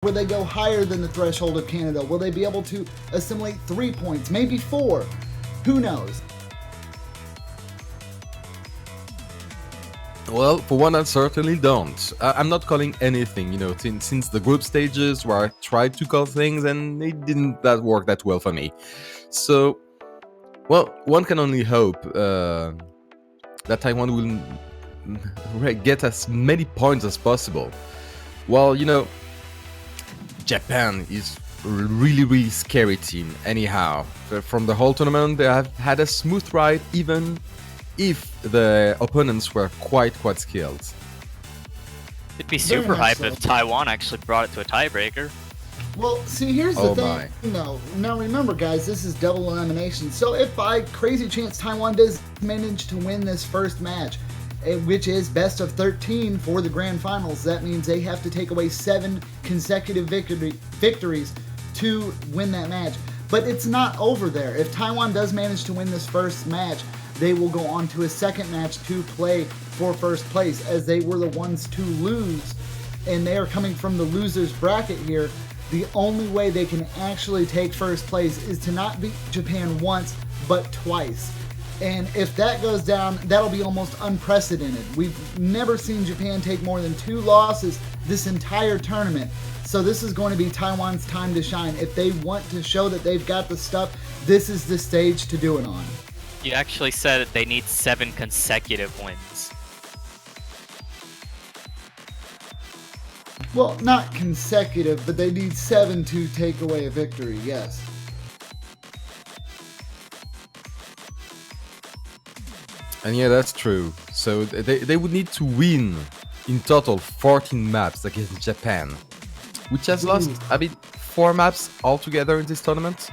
Will they go higher than the threshold of Canada? Will they be able to assimilate 3 points, maybe 4? Who knows? Well, for one, I certainly don't. I'm not calling anything, since the group stages where I tried to call things and it didn't work that well for me. So, well, one can only hope that Taiwan will get as many points as possible. Well, Japan is a really, really scary team anyhow. From the whole tournament, they have had a smooth ride, even if the opponents were quite skilled. It'd be super hype if Taiwan actually brought it to a tiebreaker. Well, see, here's the thing, though. Now, remember, guys, this is double elimination. So if by crazy chance Taiwan does manage to win this first match, which is best of 13 for the grand finals, that means they have to take away 7 consecutive victories to win that match. But it's not over there. If Taiwan does manage to win this first match, they will go on to a second match to play for first place, as they were the ones to lose, and they are coming from the loser's bracket here. The only way they can actually take first place is to not beat Japan once, but twice. And if that goes down, that'll be almost unprecedented. We've never seen Japan take more than 2 losses this entire tournament. So this is going to be Taiwan's time to shine. If they want to show that they've got the stuff, this is the stage to do it on. You actually said they need 7 consecutive wins. Well, not consecutive, but they need 7 to take away a victory, yes. And yeah, that's true. So they would need to win in total 14 maps against Japan, which has lost, 4 maps altogether in this tournament.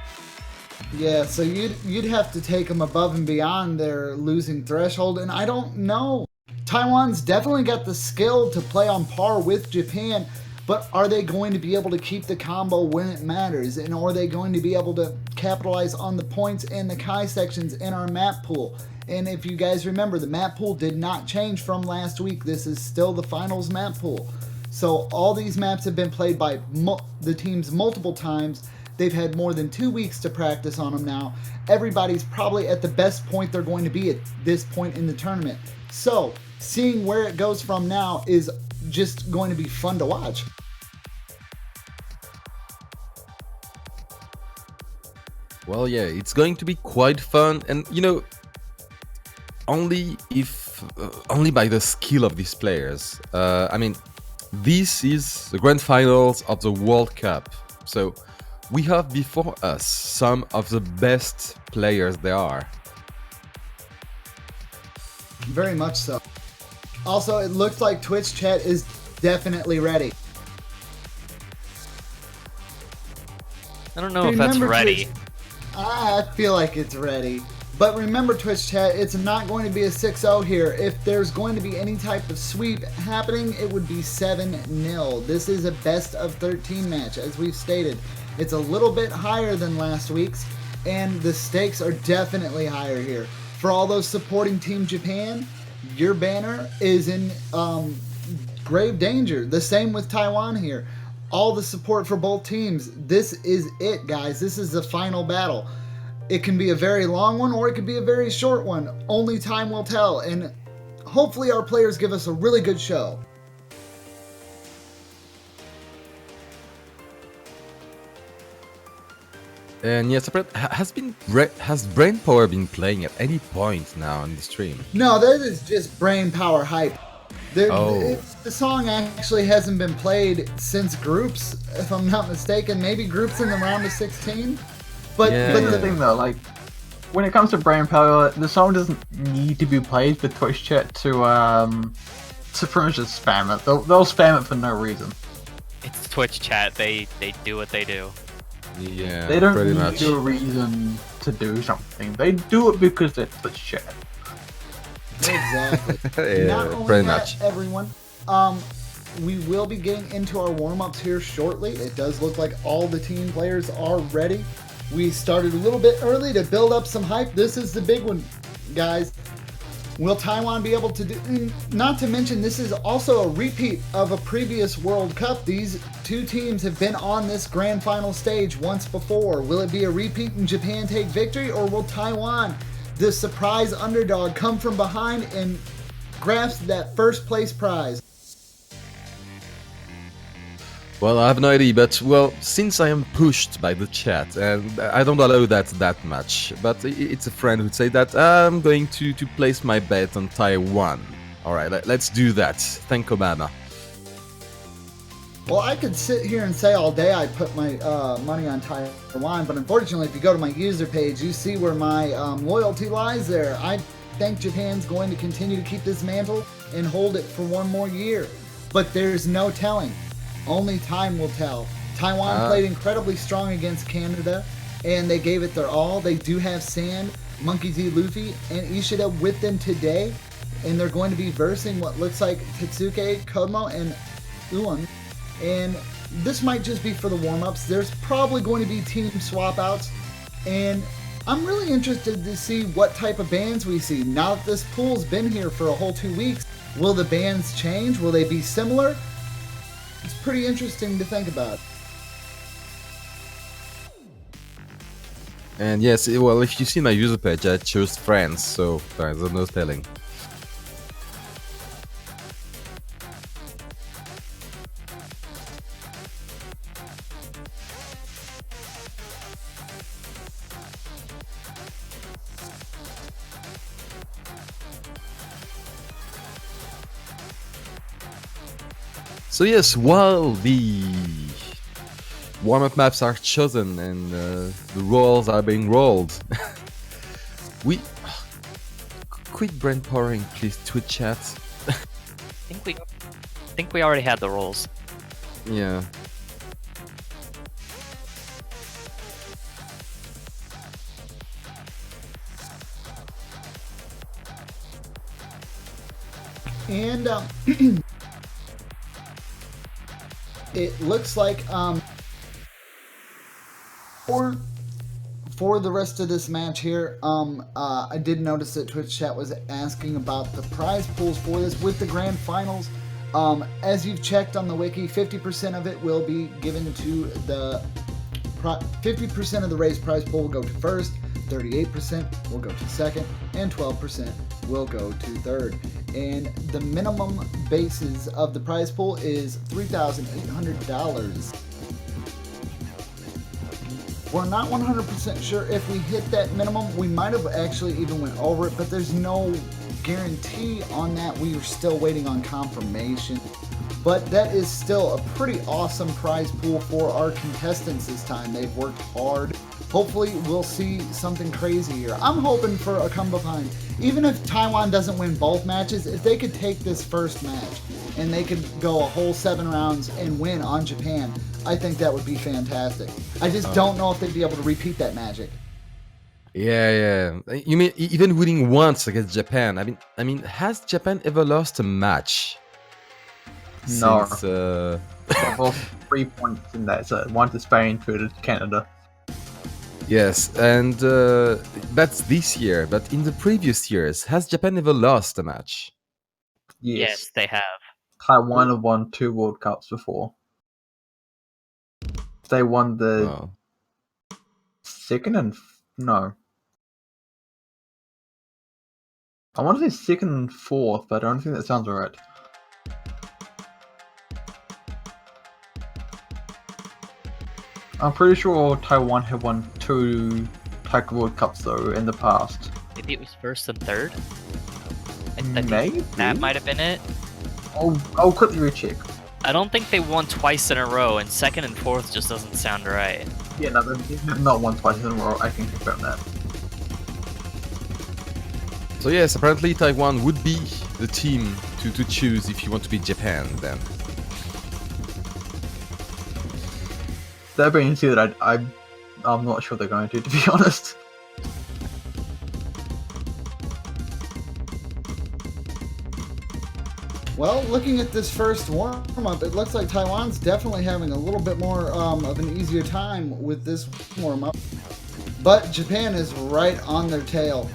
Yeah, so you'd have to take them above and beyond their losing threshold, and I don't know. Taiwan's definitely got the skill to play on par with Japan, but are they going to be able to keep the combo when it matters? And are they going to be able to capitalize on the points and the Kai sections in our map pool? And if you guys remember, the map pool did not change from last week. This is still the finals map pool. So all these maps have been played by the teams multiple times. They've had more than 2 weeks to practice on them now. Everybody's probably at the best point they're going to be at this point in the tournament. So seeing where it goes from now is just going to be fun to watch. Well, yeah, it's going to be quite fun, and only by the skill of these players. This is the grand finals of the World Cup, so we have before us some of the best players there are. Very much so. Also, it looks like Twitch chat is definitely ready. I don't know if that's ready. I feel like it's ready. But remember, Twitch chat, it's not going to be a 6-0 here. If there's going to be any type of sweep happening, it would be 7-0. This is a best of 13 match, as we've stated. It's a little bit higher than last week's, and the stakes are definitely higher here. For all those supporting Team Japan, your banner is in grave danger. The same with Taiwan here. All the support for both teams. This is it, guys. This is the final battle. It can be a very long one, or it could be a very short one. Only time will tell, and hopefully our players give us a really good show. And yes, has Brainpower been playing at any point now in the stream? No, that is just brain power hype. The song actually hasn't been played since groups, if I'm not mistaken. Maybe groups in the round of 16. But the thing though, like when it comes to brain power, the song doesn't need to be played for Twitch chat to pretty much just spam it. They'll spam it for no reason. It's Twitch chat. They do what they do. Yeah, they don't pretty need much. a reason to do something. They do it because they're Twitch chat. Exactly. Yeah, Not only pretty that, much. everyone. We will be getting into our warm-ups here shortly. It does look like all the team players are ready. We started a little bit early to build up some hype. This is the big one, guys. Will Taiwan be able to do... Not to mention, this is also a repeat of a previous World Cup. These two teams have been on this grand final stage once before. Will it be a repeat and Japan take victory, or will Taiwan, the surprise underdog, come from behind and grasp that first place prize? Well, I have no idea, but well, since I am pushed by the chat, and I don't allow that much, but it's a friend who'd say that I'm going to place my bet on Taiwan. Alright, let's do that. Thank Obama. Well, I could sit here and say all day I put my money on Taiwan, but unfortunately, if you go to my user page, you see where my loyalty lies there. I think Japan's going to continue to keep this mantle and hold it for one more year, but there's no telling. Only time will tell. Taiwan played incredibly strong against Canada, and they gave it their all. They do have Sand, Monkey D. Luffy, and Ishida with them today, and they're going to be versing what looks like Tetsuke, Kodomo, and Uon. And this might just be for the warm-ups. There's probably going to be team swap-outs, and I'm really interested to see what type of bans we see. Now that this pool's been here for a whole 2 weeks, will the bans change? Will they be similar? It's pretty interesting to think about. And yes, well, if you see my user page, I chose France, so there's no telling. So yes, while the warm-up maps are chosen and the rolls are being rolled, we quit brain powering, please, Twitch chat. I think we already had the rolls. Yeah. And it looks like for the rest of this match here, I did notice that Twitch chat was asking about the prize pools for this with the grand finals. As you've checked on the wiki, 50% of it will be given to the 50% of the race prize pool will go to first, 38% will go to second, and 12% will go to third. And the minimum basis of the prize pool is $3,800. We're not 100% sure if we hit that minimum. We might have actually even went over it, but there's no guarantee on that. We are still waiting on confirmation. But that is still a pretty awesome prize pool for our contestants this time. They've worked hard. Hopefully we'll see something crazy here. I'm hoping for a come behind. Even if Taiwan doesn't win both matches, if they could take this first match and they could go a whole 7 rounds and win on Japan, I think that would be fantastic. I just don't know if they'd be able to repeat that magic. Yeah. You mean even winning once against Japan? I mean, has Japan ever lost a match? No. Since, Well, 3 points in that. So 1 to Spain, 2 to Canada. Yes, and that's this year. But in the previous years, has Japan ever lost a match? Yes, they have. Taiwan have won 2 World Cups before. They won the Oh. second and no. I want to say second and fourth, but I don't think that sounds right. I'm pretty sure Taiwan have won 2 Taiko World Cups though in the past. Maybe it was first and third. I think Maybe that might have been it. I'll quickly recheck. I don't think they won twice in a row, and second and fourth just doesn't sound right. Yeah, no, they've not won twice in a row. I can confirm that. So yes, apparently Taiwan would be the team to choose if you want to beat Japan then. That being said, I'm not sure they're going to be honest. Well, looking at this first warm-up, it looks like Taiwan's definitely having a little bit more of an easier time with this warm-up. But Japan is right on their tail.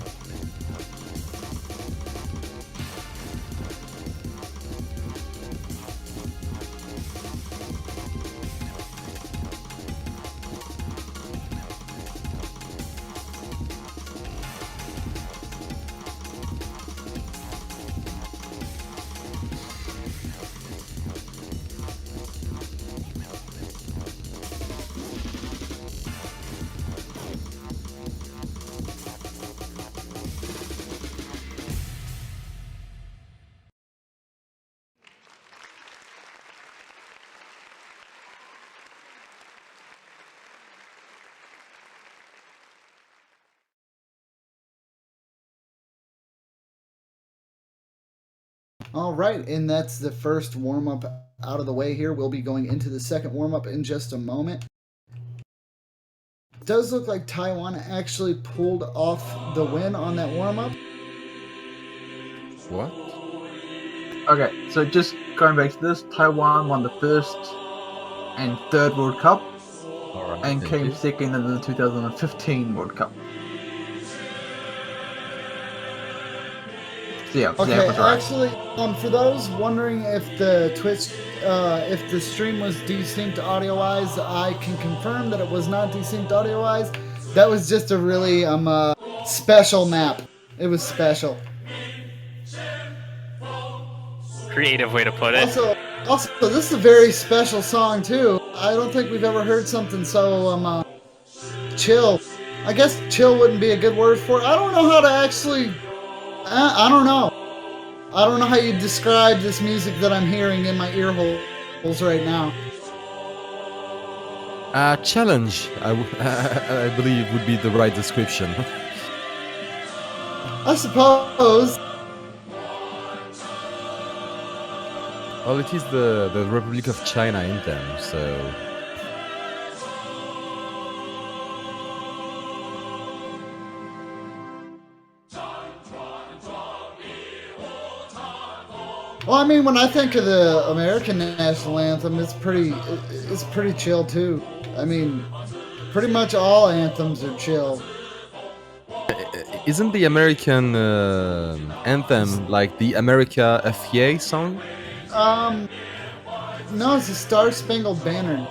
All right, and that's the first warm up out of the way here. We'll be going into the second warm up in just a moment. It does look like Taiwan actually pulled off the win on that warm up. What? Okay, so just going back to this, Taiwan won the first and third World Cup All right, and thank came you. second in the 2015 World Cup. So yeah, Okay, Zach was right. actually, for those wondering if the Twitch, if the stream was desynced audio-wise, I can confirm that it was not desynced audio-wise. That was just a really special map. It was special. Creative way to put it. Also, this is a very special song too. I don't think we've ever heard something so chill. I guess chill wouldn't be a good word for it. I don't know how to actually. I don't know. I don't know how you describe this music that I'm hearing in my ear holes right now. Challenge, I believe would be the right description. I suppose. Well, it is the Republic of China anthem, so... Well, I mean, when I think of the American national anthem, it's pretty chill too. I mean, pretty much all anthems are chill. Isn't the American anthem like the America FEA song? No, it's a Star Spangled Banner.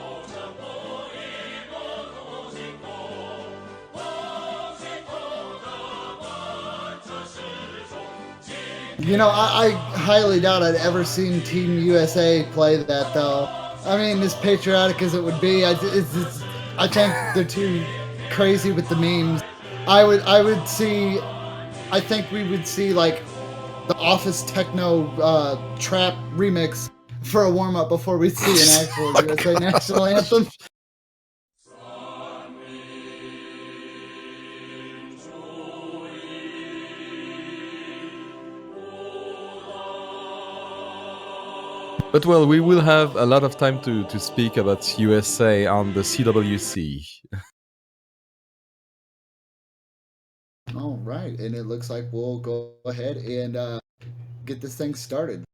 You know, I highly doubt I'd ever seen Team USA play that, though. I mean, as patriotic as it would be, I think they're too crazy with the memes. I think we would see, like, the Office Techno Trap remix for a warm-up before we see an actual USA national anthem. But well, we will have a lot of time to speak about USA on the CWC. All right, and it looks like we'll go ahead and get this thing started.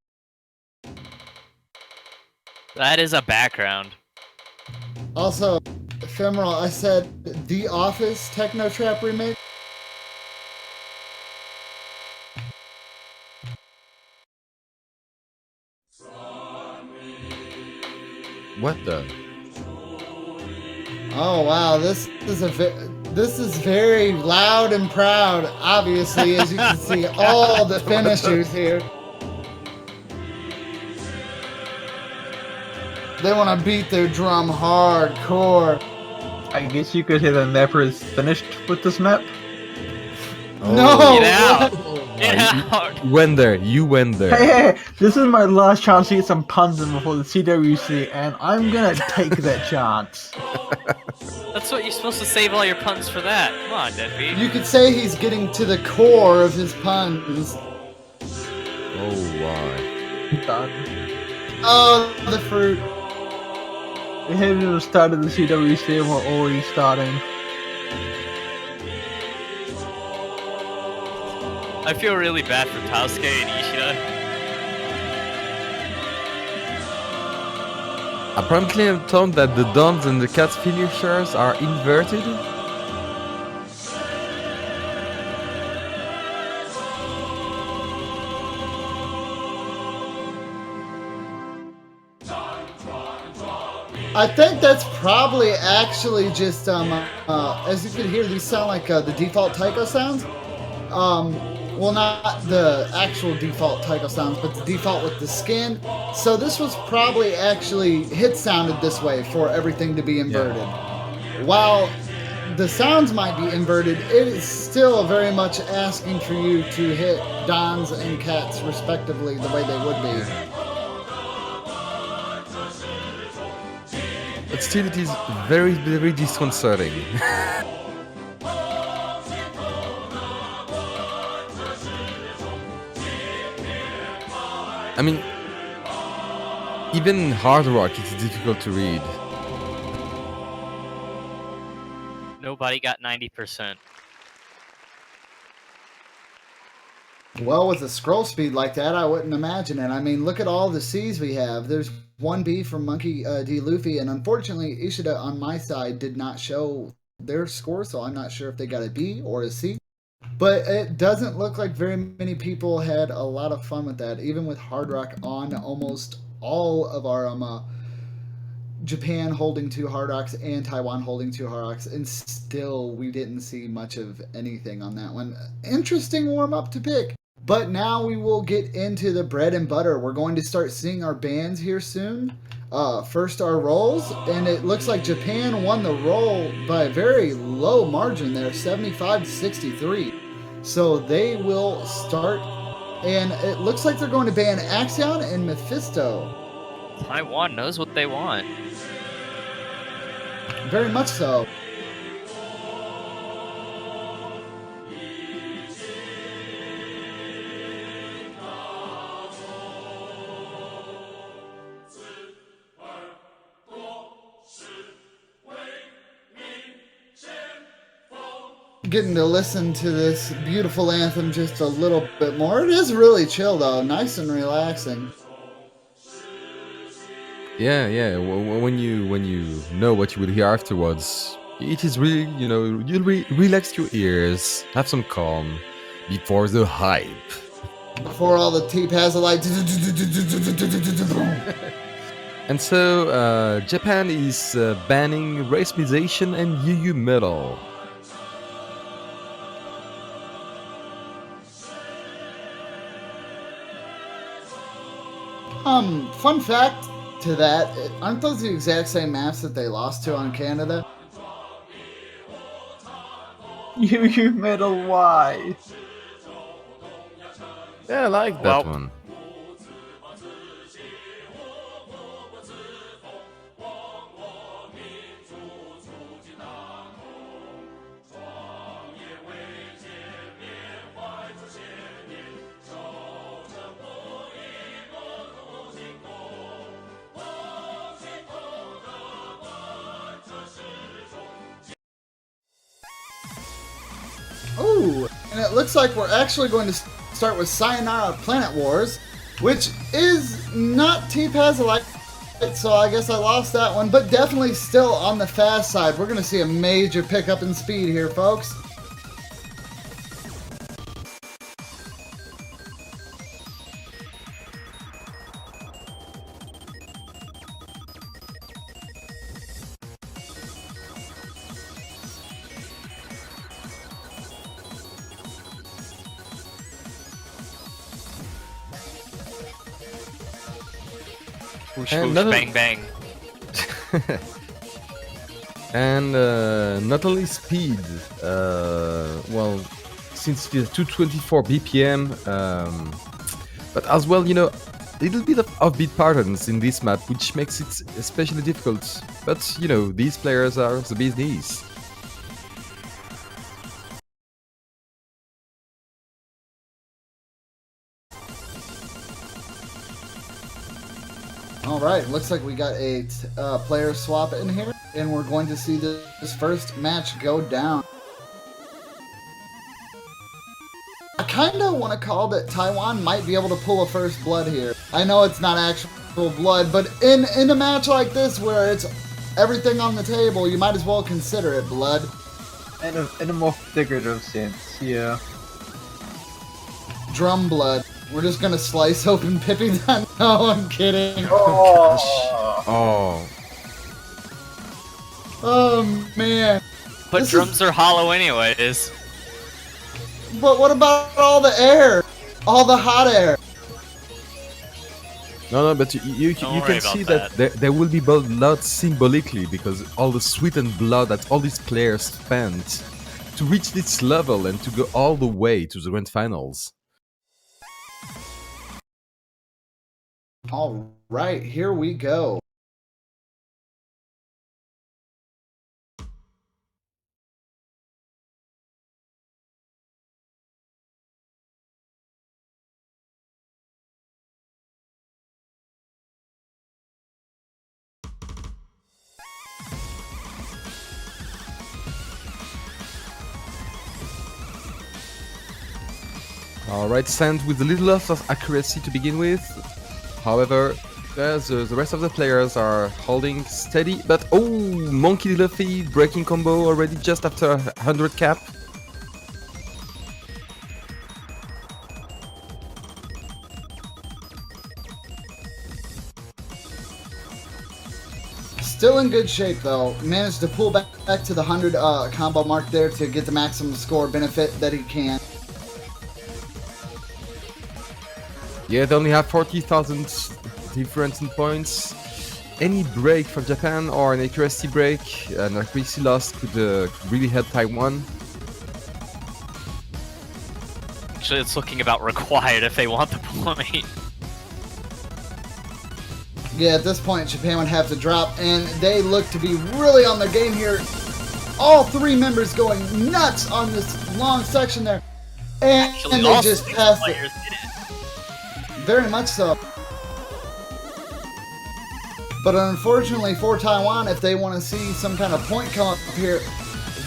That is a background. Also, Ephemeral, I said The Office Techno Trap remix. What the? Oh wow, this is very loud and proud. Obviously, as you can see, all the finishers here. They want to beat their drum hardcore. I guess you could say the mapper is finished with this map. No! Get out! what? Get out! You went there. You went there. Hey, this is my last chance to get some puns in before the CWC, and I'm gonna take that chance. That's what you're supposed to save all your puns for that. Come on, Deadbeat. You could say he's getting to the core of his puns. Oh, why? Done. Oh, the fruit. We haven't even started the CWC and we're already starting. I feel really bad for Tausuke and Ishida. Apparently, I'm told that the Dons and the Cats finishers are inverted. I think that's probably actually just as you can hear, these sound like the default taiko sounds. Well, not the actual default taiko sounds, but the default with the skin. So this was probably actually hit sounded this way for everything to be inverted. Yeah. While the sounds might be inverted, it is still very much asking for you to hit Dons and Cats respectively the way they would be. But still, it is very, very disconcerting. I mean, even Hard Rock is difficult to read. Nobody got 90%. Well, with a scroll speed like that, I wouldn't imagine it. I mean, look at all the C's we have. There's 1B from Monkey D. Luffy, and unfortunately, Ishida on my side did not show their score, so I'm not sure if they got a B or a C. But it doesn't look like very many people had a lot of fun with that, even with Hard Rock on almost all of our Japan holding 2 Hard Rocks and Taiwan holding 2 Hard Rocks, and still we didn't see much of anything on that one. Interesting warm up to pick. But now we will get into the bread and butter. We're going to start seeing our bands here soon. First, our rolls, and it looks like Japan won the roll by a very low margin there, 75 to 63. So they will start, and it looks like they're going to ban Axion and Mephisto. Taiwan knows what they want. Very much so. Getting to listen to this beautiful anthem just a little bit more. It is really chill though, nice and relaxing. Yeah, yeah. When you know what you will hear afterwards, it is really, you'll relax your ears, have some calm before the hype. Before all the T-Pads are like. And so Japan is banning race musician and UU metal. Fun fact to that, aren't those the exact same maps that they lost to on Canada? UU Metal Y. Yeah, I like that one. Ooh, and it looks like we're actually going to start with Sayonara Planet Wars, which is not T-Paz-alike, so I guess I lost that one, but definitely still on the fast side. We're going to see a major pickup in speed here, folks. Whoosh, whoosh, bang, bang. And not only speed, well, since it is 224 BPM, but as well, a little bit of offbeat patterns in this map, which makes it especially difficult. But, these players are the bee's knees. Alright, looks like we got a player swap in here, and we're going to see this first match go down. I kind of want to call that Taiwan might be able to pull a first blood here. I know it's not actual blood, but in a match like this where it's everything on the table, you might as well consider it blood. In a more figurative sense, yeah. Drum blood. We're just gonna slice open Pippi then? No, I'm kidding. Oh. Oh, man. But This drums are hollow anyways. But what about all the air? All the hot air? No, but you can see that there will be blood symbolically, because all the sweat and blood that all these players spent to reach this level and to go all the way to the grand finals. All right, here we go. Alright, sent with a little loss of accuracy to begin with. However, the rest of the players are holding steady. But oh, Monkey D. Luffy breaking combo already just after 100 cap. Still in good shape though. Managed to pull back to the 100 combo mark there to get the maximum score benefit that he can. Yeah, they only have 40,000 difference in points. Any break from Japan or an accuracy break, an accuracy loss could really help Taiwan. Actually, it's looking about required if they want the point. Yeah, at this point, Japan would have to drop, and they look to be really on their game here. All three members going nuts on this long section there. And Actually, they all just six passed it. players did it. Very much so. But unfortunately for Taiwan, if they want to see some kind of point come up here,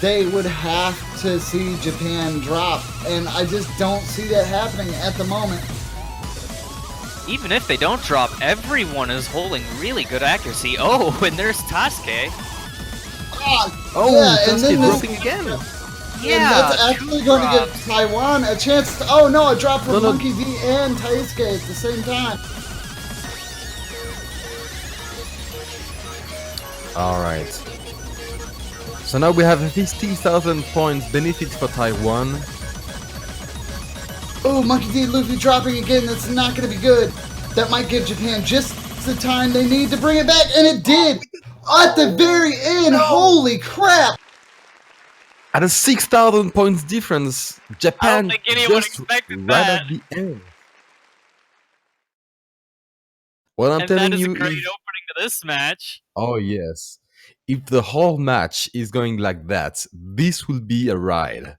they would have to see Japan drop. And I just don't see that happening at the moment. Even if they don't drop, everyone is holding really good accuracy. Oh, and there's Tasuke. Oh, yeah, and then dropping again. Yeah, and that's actually going to give Taiwan a chance to, oh no, a drop from No. Monkey D and Taisuke at the same time. Alright. So now we have a 50,000 points benefit for Taiwan. Oh, Monkey D. Luffy dropping again. That's not going to be good. That might give Japan just the time they need to bring it back, and it did! At the very end, holy crap! At a 6,000 points difference, Japan think anyone just expected right that. at the end. Well, I'm And that telling is a you, great opening to this match. oh yes, if the whole match is going like that, this will be a ride.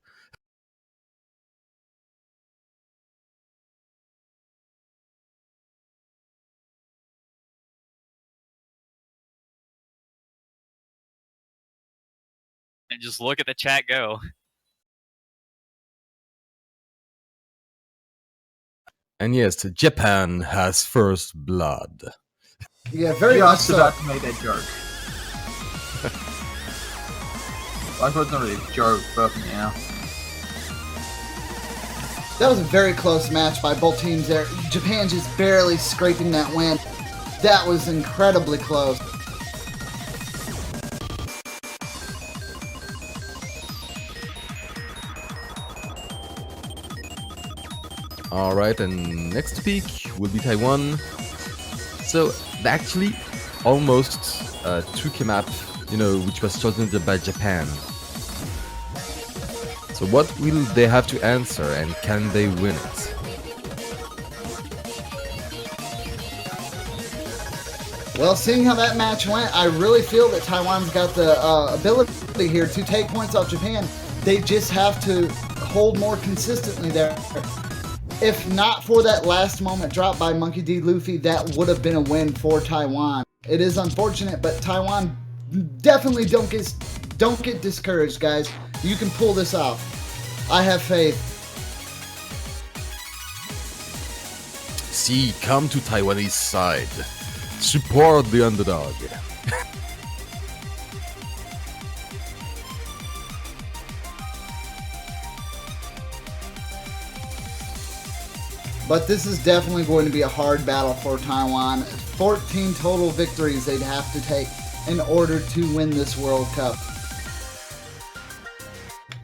And just look at the chat go. And yes, Japan has first blood. Yeah, very much Just so. about to make that joke. I thought it's not really a joke, but yeah. That was a very close match by both teams there. Japan just barely scraping that win. That was incredibly close. Alright, and next to peak will be Taiwan. So, they actually almost took a map, which was chosen by Japan. So what will they have to answer, and can they win it? Well, seeing how that match went, I really feel that Taiwan's got the ability here to take points off Japan. They just have to hold more consistently there. If not for that last moment drop by Monkey D. Luffy, that would have been a win for Taiwan. It is unfortunate, but Taiwan definitely don't get discouraged, guys. You can pull this off. I have faith. See, come to Taiwanese side. Support the underdog. But this is definitely going to be a hard battle for Taiwan. 14 total victories they'd have to take in order to win this World Cup.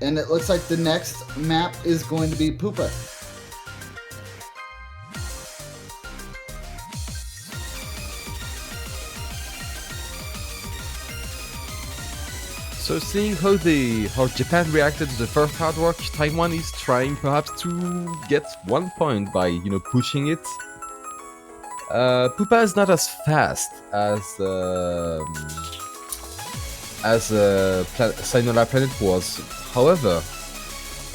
And it looks like the next map is going to be Pupa. So seeing how Japan reacted to the first hard work, Taiwan is trying perhaps to get 1 point by pushing it. Pupa is not as fast as Sayonara Planet was. However,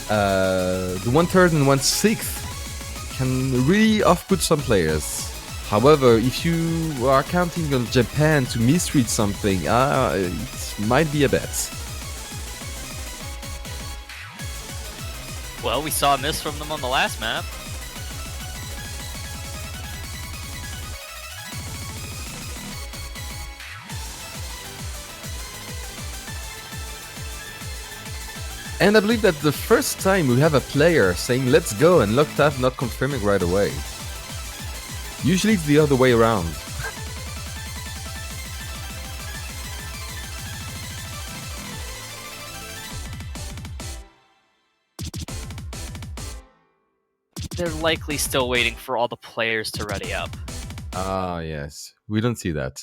the 1/3 and 1/6 can really off-put some players. However, if you are counting on Japan to misread something, it might be a bet. Well, we saw a miss from them on the last map. And I believe that the first time we have a player saying let's go and Loctave not confirming right away. Usually it's the other way around. They're likely still waiting for all the players to ready up. Ah, yes. We don't see that.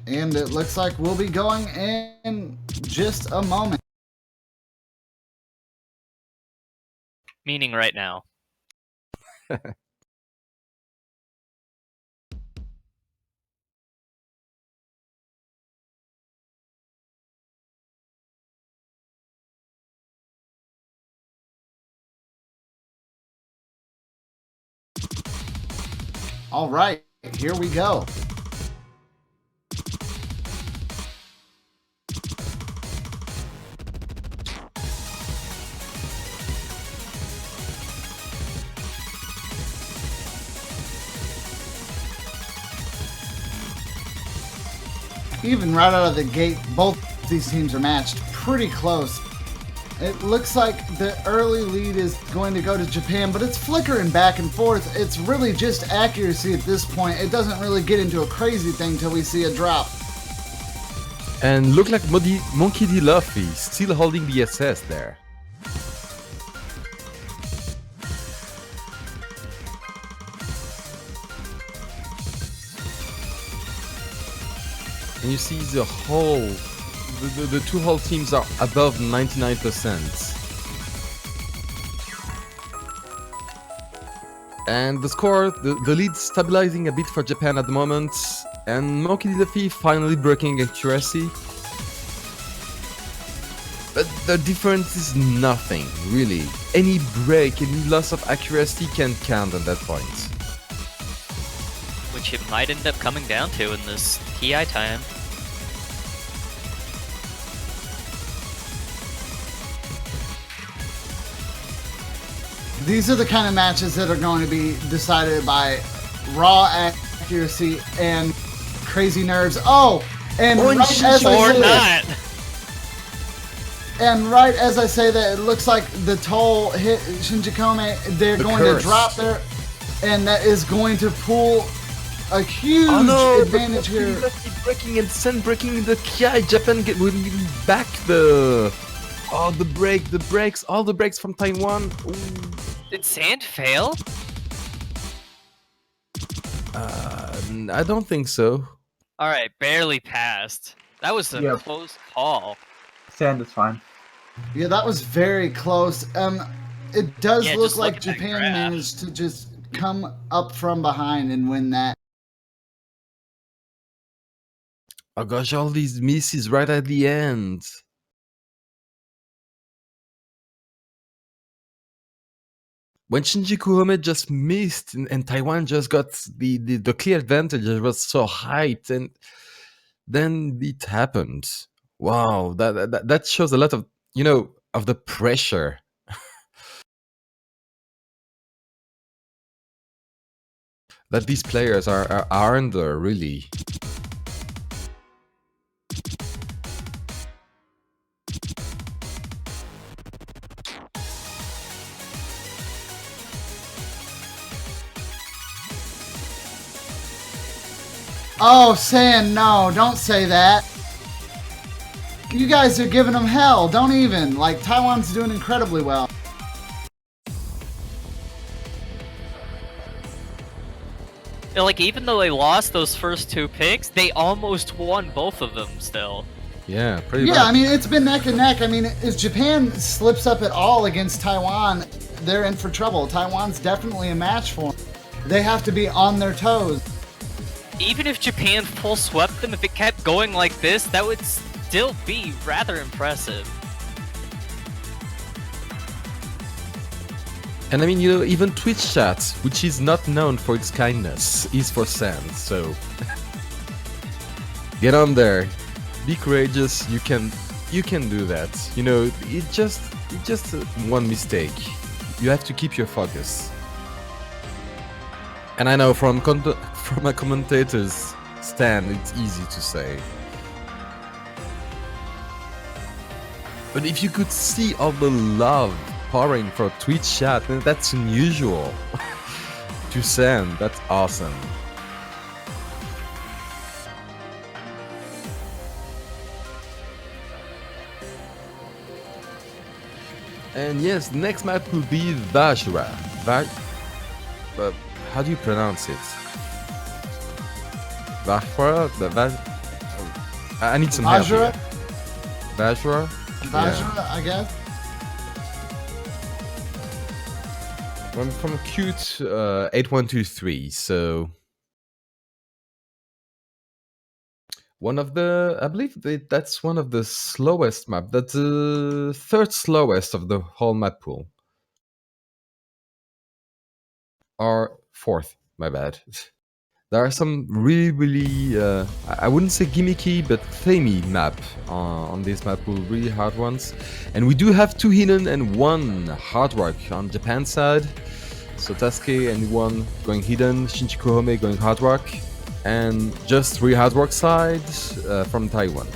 And it looks like we'll be going in just a moment. Meaning right now. All right, here we go. Even right out of the gate, both these teams are matched pretty close. It looks like the early lead is going to go to Japan, but it's flickering back and forth. It's really just accuracy at this point. It doesn't really get into a crazy thing till we see a drop. And look like Monkey D. Luffy still holding the SS there. And you see the whole, the two whole teams are above 99%. And the score, the lead stabilizing a bit for Japan at the moment. And Monkey D. Luffy finally breaking accuracy. But the difference is nothing, really. Any break, any loss of accuracy can count at that point. Which it might end up coming down to in this TI time. These are the kind of matches that are going to be decided by raw accuracy and crazy nerves. Oh, and Or not. And right as I say that, it looks like the toll hit Shinjikome. They're going to drop there, and that is going to pull a huge advantage here. Breaking and Sen breaking the Kiai. Japan will give back the all the brakes from Taiwan. Ooh. Did Sand fail? I don't think so. Alright, barely passed. That was a close call. Sand is fine. Yeah, that was very close. It does look like at that Japan graph. managed to just come up from behind and win that. Oh gosh, all these misses right at the end. When Shinji Kuhome just missed and Taiwan just got the clear advantage, it was so hyped, and then it happened. Wow, that shows a lot of, you know, of the pressure. That these players are under, really. Oh, San, no, don't say that. You guys are giving them hell. Don't even. Like, Taiwan's doing incredibly well. Like, even though they lost those first two picks, they almost won both of them still. Yeah, pretty much. Yeah, I mean, it's been neck and neck. I mean, if Japan slips up at all against Taiwan, they're in for trouble. Taiwan's definitely a match for them. They have to be on their toes. Even if Japan full swept them, if it kept going like this, that would still be rather impressive. And I mean, you know, even Twitch chat, which is not known for its kindness, is for Sand, so... Get on there. Be courageous. You can do that. You know, it just one mistake. You have to keep your focus. And I know from a commentator's stand, it's easy to say. But if you could see all the love pouring for Twitch chat, then that's unusual. To send, that's awesome. And yes, the next map will be Vajra. How do you pronounce it? Vajra? I need some help. Vajra? Vajra? Vajra, yeah. I guess. From Cute 8123, so one of the, I believe that's one of the slowest map. That's the third slowest of the whole map pool. Or fourth, my bad. There are some really, I wouldn't say gimmicky, but themey map on this map pool, really hard ones. And we do have 2 hidden and 1 hard rock on Japan side. So Tasuke and 1 going hidden, Shinjuku Home going hard rock, and just 3 hard rock sides from Taiwan.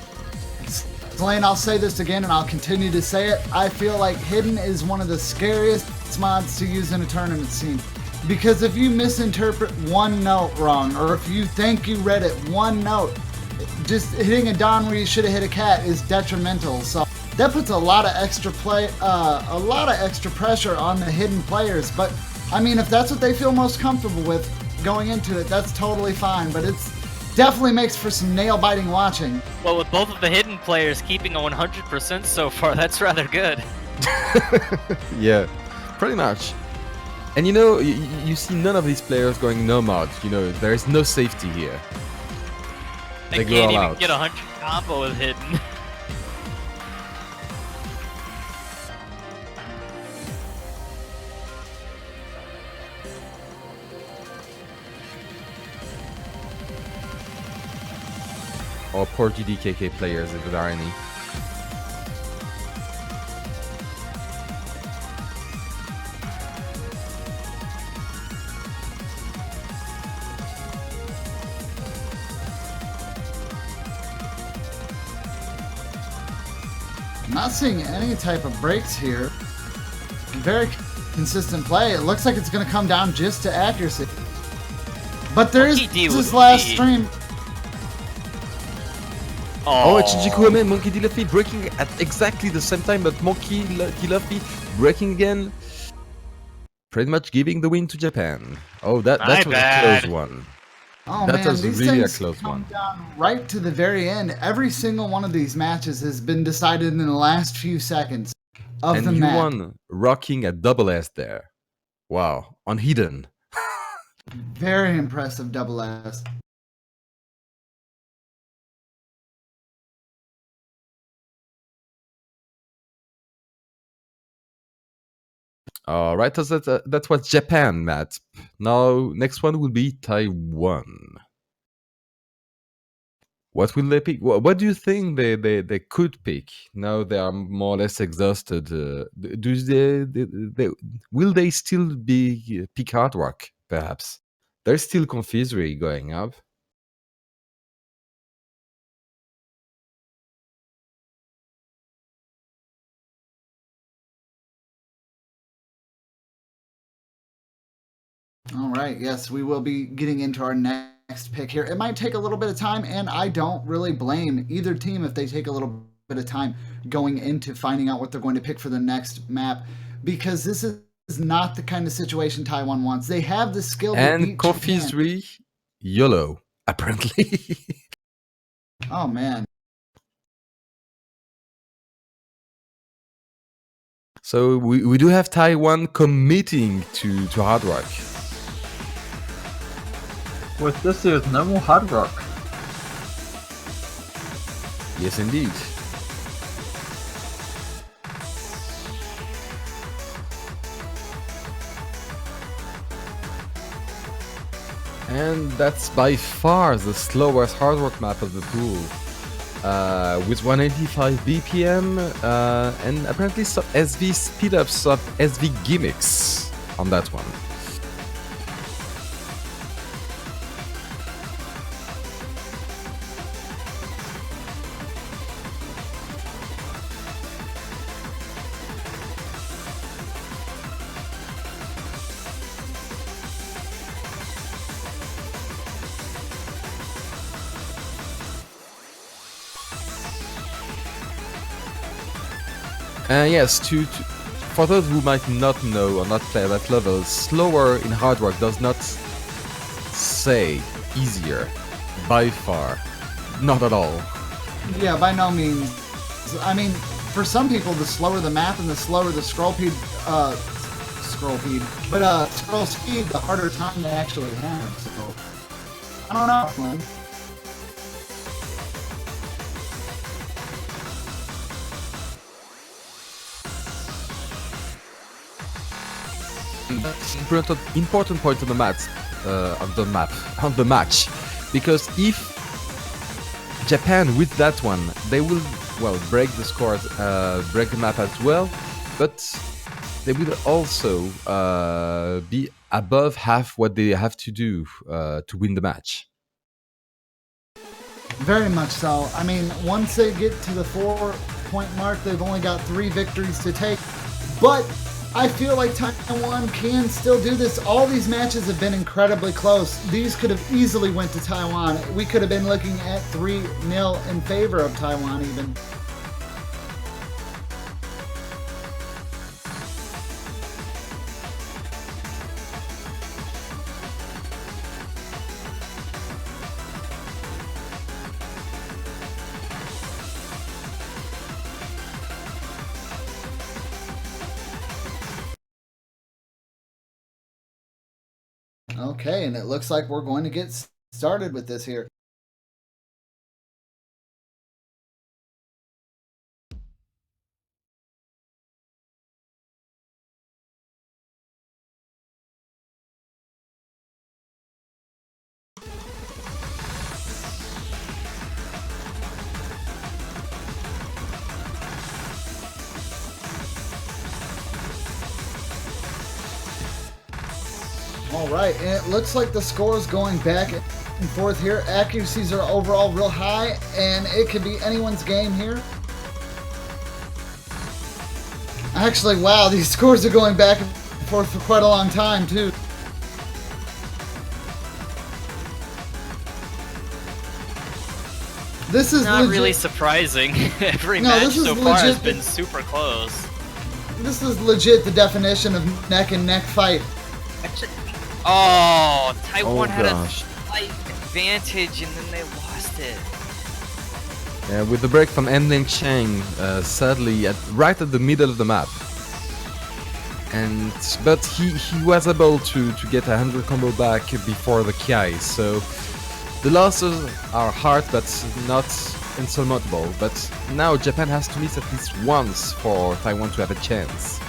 Lane, I'll say this again and I'll continue to say it. I feel like hidden is one of the scariest mods to use in a tournament scene. Because if you misinterpret one note wrong, or if you think you read it one note, just hitting a Don where you should have hit a cat is detrimental. So that puts a lot of extra pressure on the hidden players. But I mean, if that's what they feel most comfortable with going into it, that's totally fine. But it's definitely makes for some nail-biting watching. Well, with both of the hidden players keeping a 100% so far, that's rather good. Yeah, pretty much. And you know, you see none of these players going no mod. You know, there is no safety here. They can't even get a 100 combo with hidden. Or poor GDKK players, if there are any. Not seeing any type of breaks here. Very consistent play. It looks like it's going to come down just to accuracy. But there is this last stream. Oh, it's Shinjuku and Monkey D. Luffy breaking at exactly the same time, but Monkey D. Luffy breaking again. Pretty much giving the win to Japan. Oh, that was a close one. Oh that man, was these really things a close come one. down right to the very end. Every single one of these matches has been decided in the last few seconds of the match. And you won rocking a double S there. Wow, on hidden. Very impressive double S. All right, so that was Japan, Matt. Now, next one will be Taiwan. What will they pick? What do you think they could pick? Now they are more or less exhausted. Will they still be pick hard rock? Perhaps there's still confusery going up. All right, yes, we will be getting into our next pick here. It might take a little bit of time, and I don't really blame either team if they take a little bit of time going into finding out what they're going to pick for the next map, because this is not the kind of situation Taiwan wants. They have the skill to beat confusery, YOLO, apparently. Oh, man. So we do have Taiwan committing to hard rock. With this, there's no more hard rock. Yes, indeed. And that's by far the slowest hard rock map of the pool. with 185 BPM and apparently some SV speedups, some SV gimmicks on that one. Yes, for those who might not know or not play at that level, slower in hard rock does not say easier. By far. Not at all. Yeah, by no means. I mean, for some people, the slower the map and the slower the scroll speed, scroll speed, the harder time they actually have. So, I don't know, man. Important point on the match, because if Japan with that one, they will break the scores, break the map as well, but they will also be above half what they have to do to win the match. Very much so. I mean, once they get to the 4-point mark, they've only got 3 victories to take, but I feel like Taiwan can still do this. All these matches have been incredibly close. These could have easily went to Taiwan. We could have been looking at 3-0 in favor of Taiwan even. Okay, and it looks like we're going to get started with this here. All right, and it looks like the score is going back and forth here. Accuracies are overall real high, and it could be anyone's game here. Actually, wow, these scores are going back and forth for quite a long time, too. This is not really surprising. Every match so far has been super close. This is legit the definition of neck-and-neck fight. Actually, oh, Taiwan had a slight advantage and then they lost it. Yeah, with the break from Ending Chang, sadly, right at the middle of the map. But he was able to get a 100 combo back before the Kiai, so the losses are hard but not insurmountable. But now Japan has to miss at least once for Taiwan to have a chance.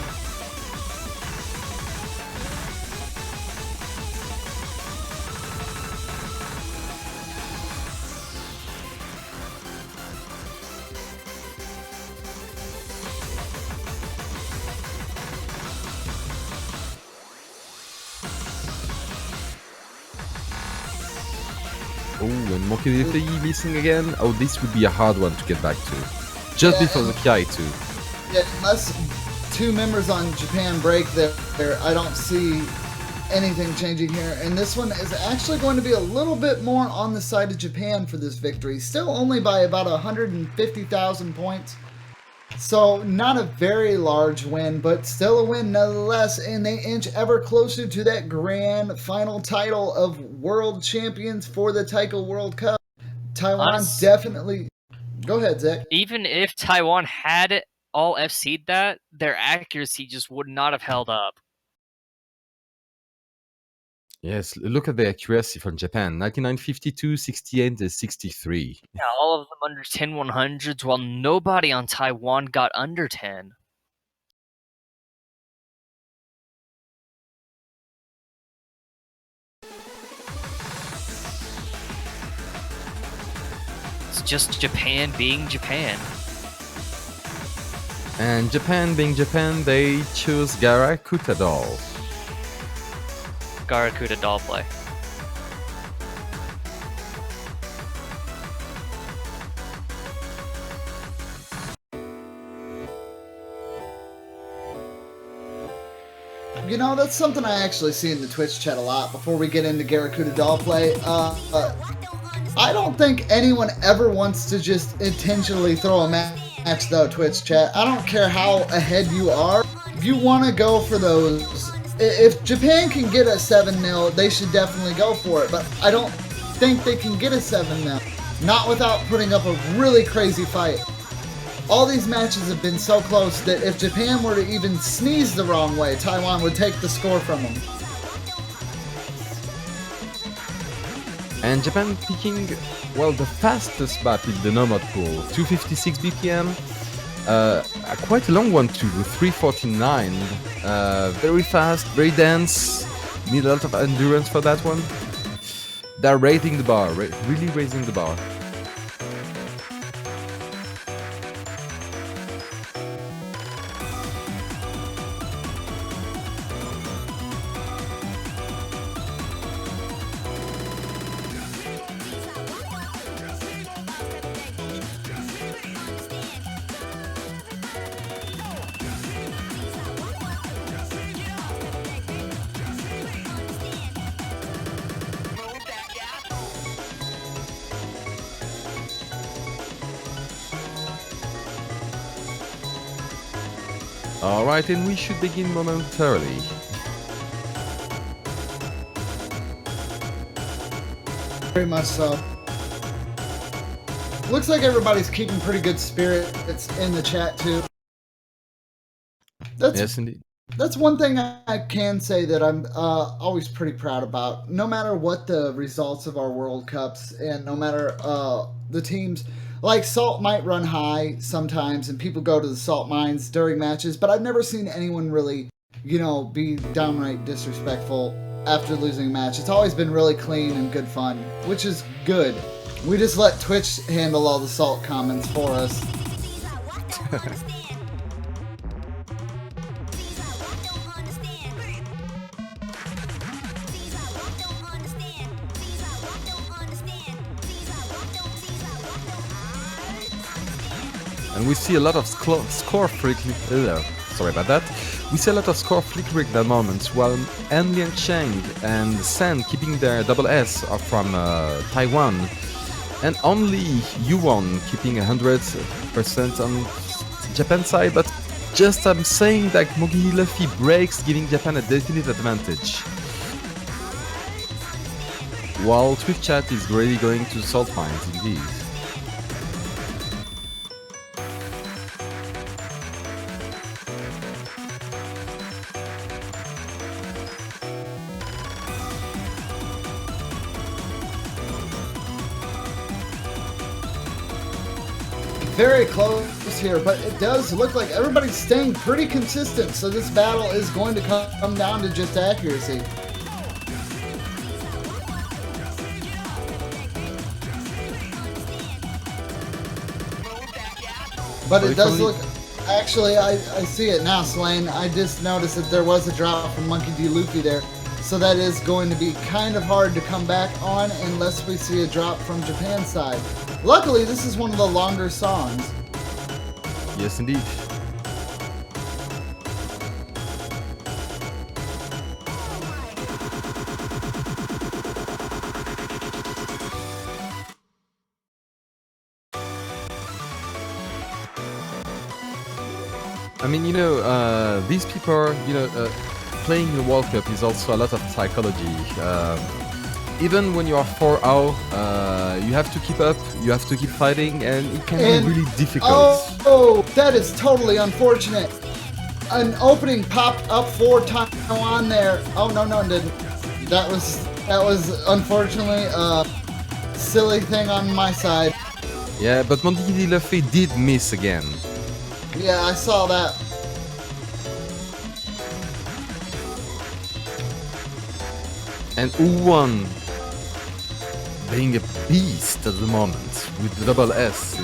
Oh, and Monkey missing again. Oh, this would be a hard one to get back to. Just before the Kiai too. Yeah, unless 2 members on Japan break there, I don't see anything changing here. And this one is actually going to be a little bit more on the side of Japan for this victory. Still only by about 150,000 points. So not a very large win, but still a win nonetheless, and they inch ever closer to that grand final title of world champions for the Taiko World Cup. Taiwan definitely... Go ahead, Zach. Even if Taiwan had all FC'd that, their accuracy just would not have held up. Yes, look at the accuracy from Japan. 99, 52, 68, and 63. Yeah, all of them under 10 100s, while nobody on Taiwan got under 10. It's just Japan being Japan. And Japan being Japan, they choose Garakuta doll. Garakuta doll play. You know, that's something I actually see in the Twitch chat a lot before we get into Garakuta doll play. I don't think anyone ever wants to just intentionally throw a match though, Twitch chat. I don't care how ahead you are. If you want to go for those, if Japan can get a 7-0, they should definitely go for it. But I don't think they can get a 7-0. Not without putting up a really crazy fight. All these matches have been so close that if Japan were to even sneeze the wrong way, Taiwan would take the score from them. And Japan picking, well, the fastest map in the Nomad pool, 256 BPM. Quite a long one too, 349. Very fast, very dense. Need a lot of endurance for that one. They're raising the bar, really raising the bar. Alright, and we should begin momentarily. Very much so. Looks like everybody's keeping pretty good spirits in the chat too. Yes, indeed. That's one thing I can say that I'm always pretty proud about. No matter what the results of our World Cups and no matter the teams, like Salt might run high sometimes and people go to the salt mines during matches, but I've never seen anyone really, you know, be downright disrespectful after losing a match. It's always been really clean and good fun, which is good. We just let Twitch handle all the salt comments for us. And we see a lot of score flickering. Sorry about that. We see a lot of score flickering at moments, while An Liang Cheng and Sen keeping their double S are from Taiwan, and only Yuan keeping 100% on Japan side. But just I'm saying that Mogi Luffy breaks, giving Japan a definite advantage. While Twitch chat is really going to salt mines, indeed. Very close here, but it does look like everybody's staying pretty consistent, so this battle is going to come down to just accuracy. But it does look... Actually, I see it now, Slane. I just noticed that there was a drop from Monkey D. Luffy there, so that is going to be kind of hard to come back on unless we see a drop from Japan's side. Luckily, this is one of the longer songs. Yes, indeed. I mean, you know, these people are, you know, playing the World Cup is also a lot of psychology. Even when you are 4-0, you have to keep up, you have to keep fighting, and it can be really difficult. Oh, that is totally unfortunate. An opening popped up for Taiwan there. Oh, no, it didn't. That was unfortunately a silly thing on my side. Yeah, but Monkey D. Luffy did miss again. Yeah, I saw that. And who won? playing a beast at the moment with the double S.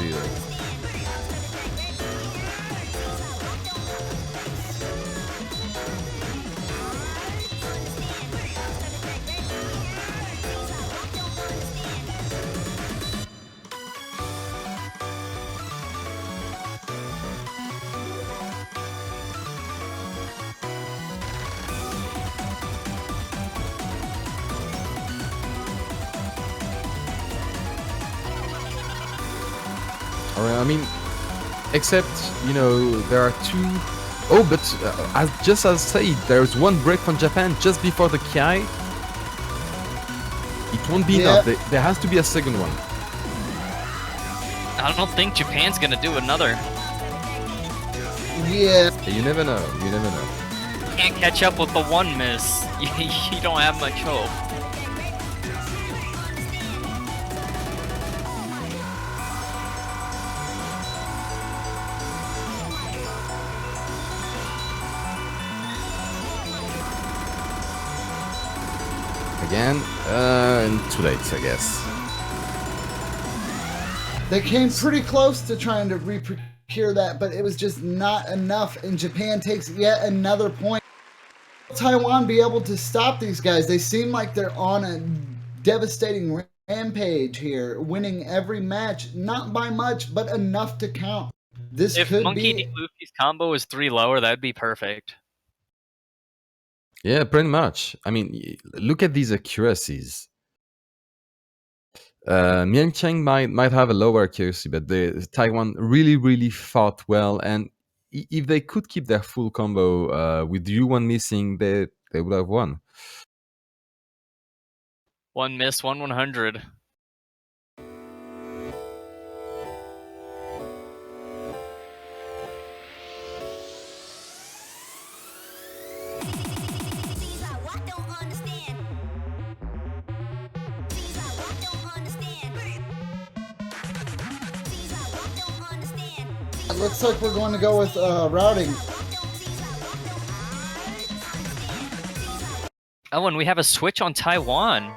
I mean, except, you know, there are two... Oh, but just as said, there's one break from Japan just before the Kiai. It won't be enough. There has to be a second one. I don't think Japan's gonna do another. Yeah. You never know. You never know. Can't catch up with the one miss. You don't have much hope. Again, too late, I guess. They came pretty close to trying to re-procure that, but it was just not enough, and Japan takes yet another point. Taiwan be able to stop these guys? They seem like they're on a devastating rampage here, winning every match, not by much, but enough to count. This if could Monkey be... D. Luffy's combo is 3 lower, that'd be perfect. Yeah, pretty much. I mean, look at these accuracies. Mian Cheng might have a lower accuracy, but the Taiwan really fought well, and if they could keep their full combo with Yu-1 missing, they would have won. One miss, 1/100. It looks like we're going to go with routing. Oh, and we have a switch on Taiwan.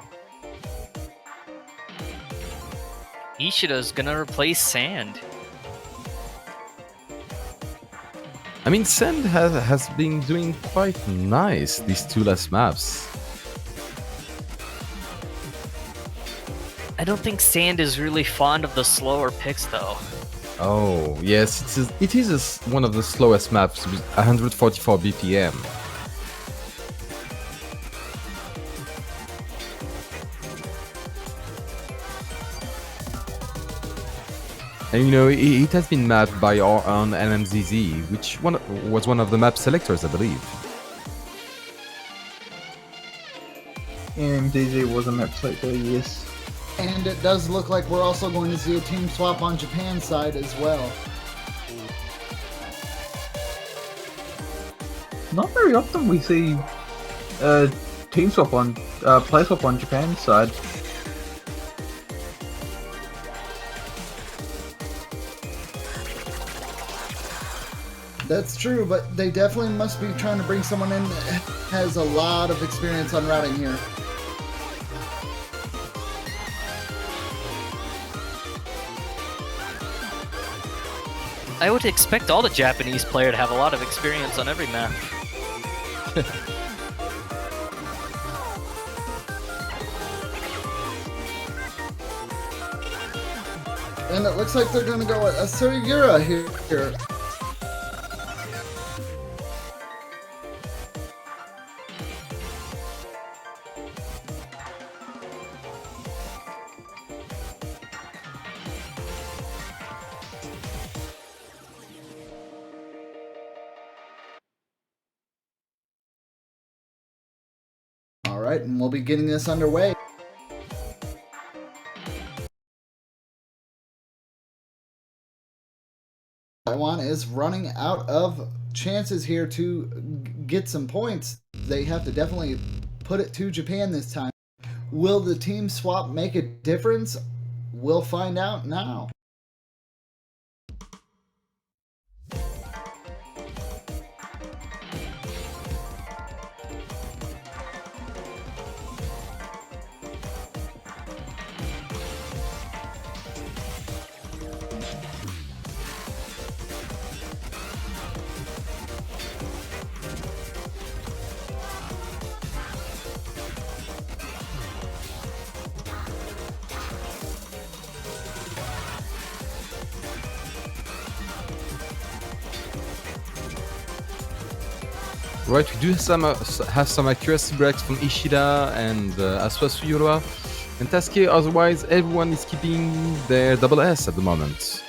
Ishida's gonna replace Sand. I mean, Sand has been doing quite nice these two last maps. I don't think Sand is really fond of the slower picks, though. Oh, yes, it is one of the slowest maps with 144 BPM. And you know, it has been mapped by our own NMZZ, which was one of the map selectors, I believe. MDZ was a map selector, yes. And it does look like we're also going to see a team swap on Japan's side as well. Not very often we see team swap on, play swap on Japan's side. That's true, but they definitely must be trying to bring someone in that has a lot of experience on routing here. I would expect all the Japanese player to have a lot of experience on every map. And it looks like they're going to go with a Surigura here. Alright, and we'll be getting this underway. Taiwan is running out of chances here to get some points. They have to definitely put it to Japan this time. Will the team swap make a difference? We'll find out now. Right, we do have some accuracy breaks from Ishida and Aswasuyura and Tasuke. Otherwise, everyone is keeping their double S at the moment.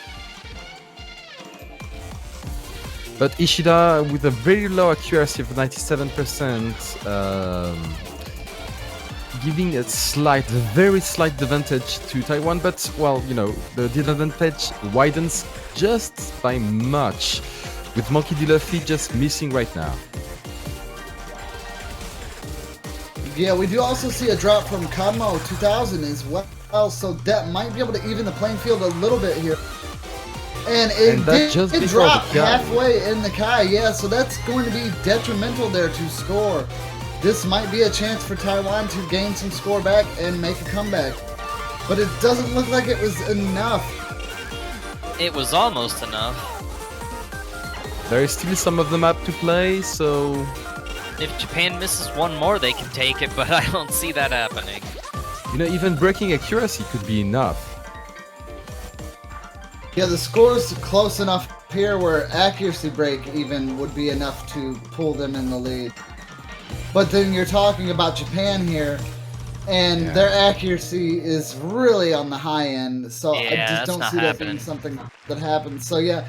But Ishida, with a very low accuracy of 97%, giving a very slight advantage to Taiwan. But, well, you know, the disadvantage widens just by much, with Monkey D. Luffy just missing right now. Yeah, we do also see a drop from Kadmo 2000 as well, so that might be able to even the playing field a little bit here. And it did drop halfway in the Kai, yeah, so that's going to be detrimental there to score. This might be a chance for Taiwan to gain some score back and make a comeback. But it doesn't look like it was enough. It was almost enough. There is still some of the map to play, so... If Japan misses one more, they can take it, but I don't see that happening. You know, even breaking accuracy could be enough. Yeah, the score's close enough here where accuracy break even would be enough to pull them in the lead. But then you're talking about Japan here, and their accuracy is really on the high end, so I just don't see that being something that happens. So yeah,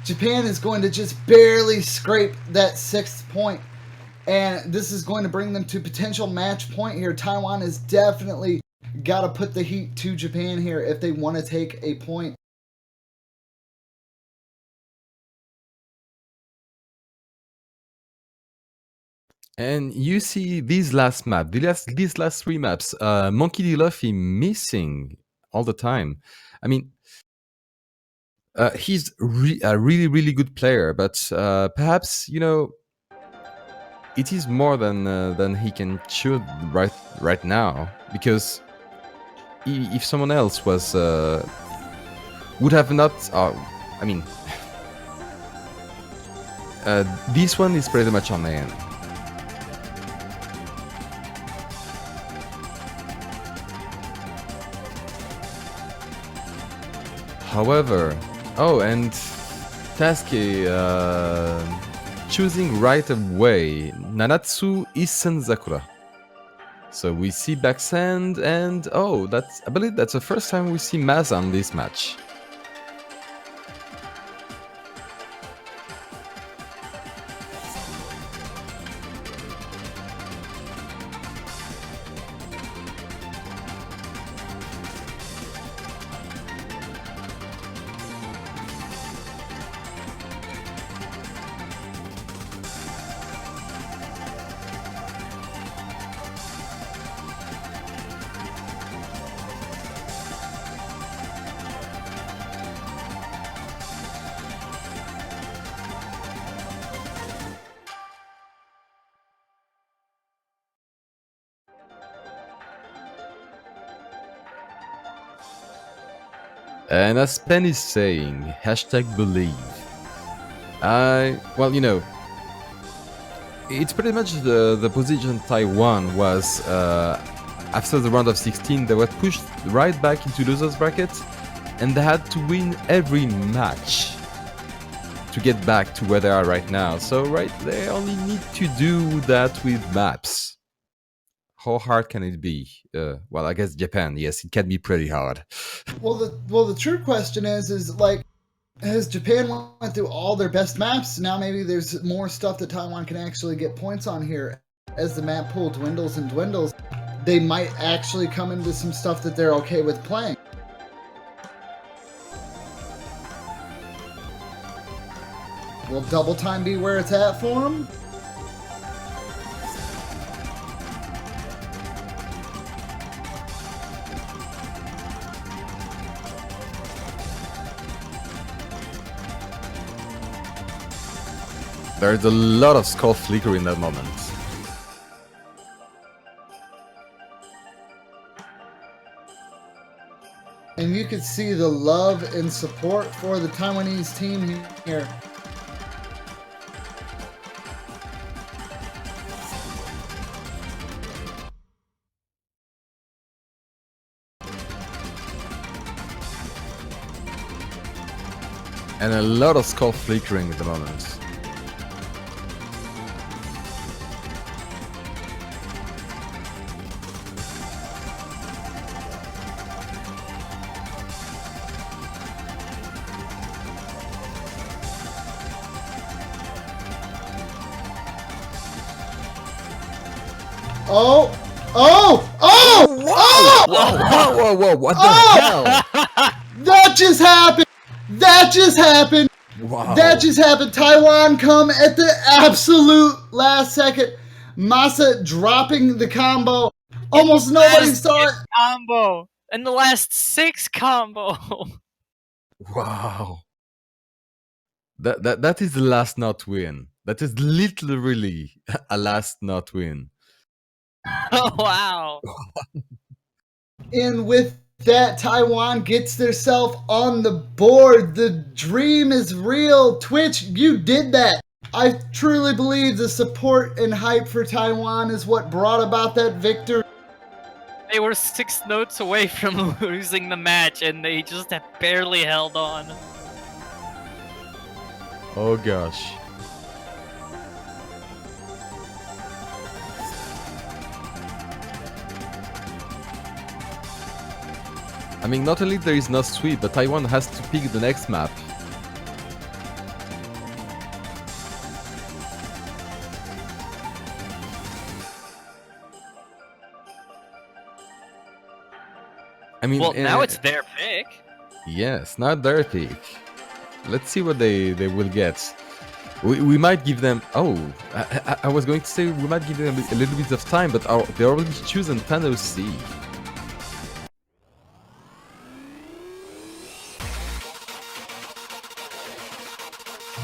Japan is going to just barely scrape that 6th point. And this is going to bring them to potential match point here. Taiwan has definitely got to put the heat to Japan here if they want to take a point. And you see these last maps, these last 3 maps, Monkey D. Luffy missing all the time. I mean, he's a really good player, but perhaps, you know, it is more than he can chew right now, because if someone else was would have not. I mean, this one is pretty much on the end. However, and Tasuke choosing right away Nanatsu Isen-Zakura. So we see backsend, and I believe that's the first time we see Masa on this match. And as Pen is saying, #believe. Well, you know, it's pretty much the position Taiwan was after the round of 16. They were pushed right back into losers bracket, and they had to win every match to get back to where they are right now. So they only need to do that with maps. How hard can it be? Well, I guess Japan, yes, it can be pretty hard. Well, the true question is like, has Japan went through all their best maps? Now maybe there's more stuff that Taiwan can actually get points on here. As the map pool dwindles and dwindles, they might actually come into some stuff that they're okay with playing. Will double time be where it's at for them? There's a lot of skull flicker in that moment. And you could see the love and support for the Taiwanese team here. And a lot of skull flickering at the moment. Oh! Oh! Oh! Oh! Whoa! What the Oh! hell? That just happened! That just happened! Wow. That just happened. Taiwan come at the absolute last second. Masa dropping the combo. Almost nobody saw it. Combo and the last 6 combo. Wow. That is the last not win. That is literally a last not win. Oh wow. And with that, Taiwan gets themselves on the board. The dream is real. Twitch, you did that. I truly believe the support and hype for Taiwan is what brought about that victory. They were 6 notes away from losing the match, and they just have barely held on. Oh gosh. I mean, not only there is no sweep, but Taiwan has to pick the next map. I mean, Well, now it's their pick. yes, not their pick. Let's see what they will get. We might give them. Oh, I was going to say we might give them a little bit of time, but they already chosen Tano C.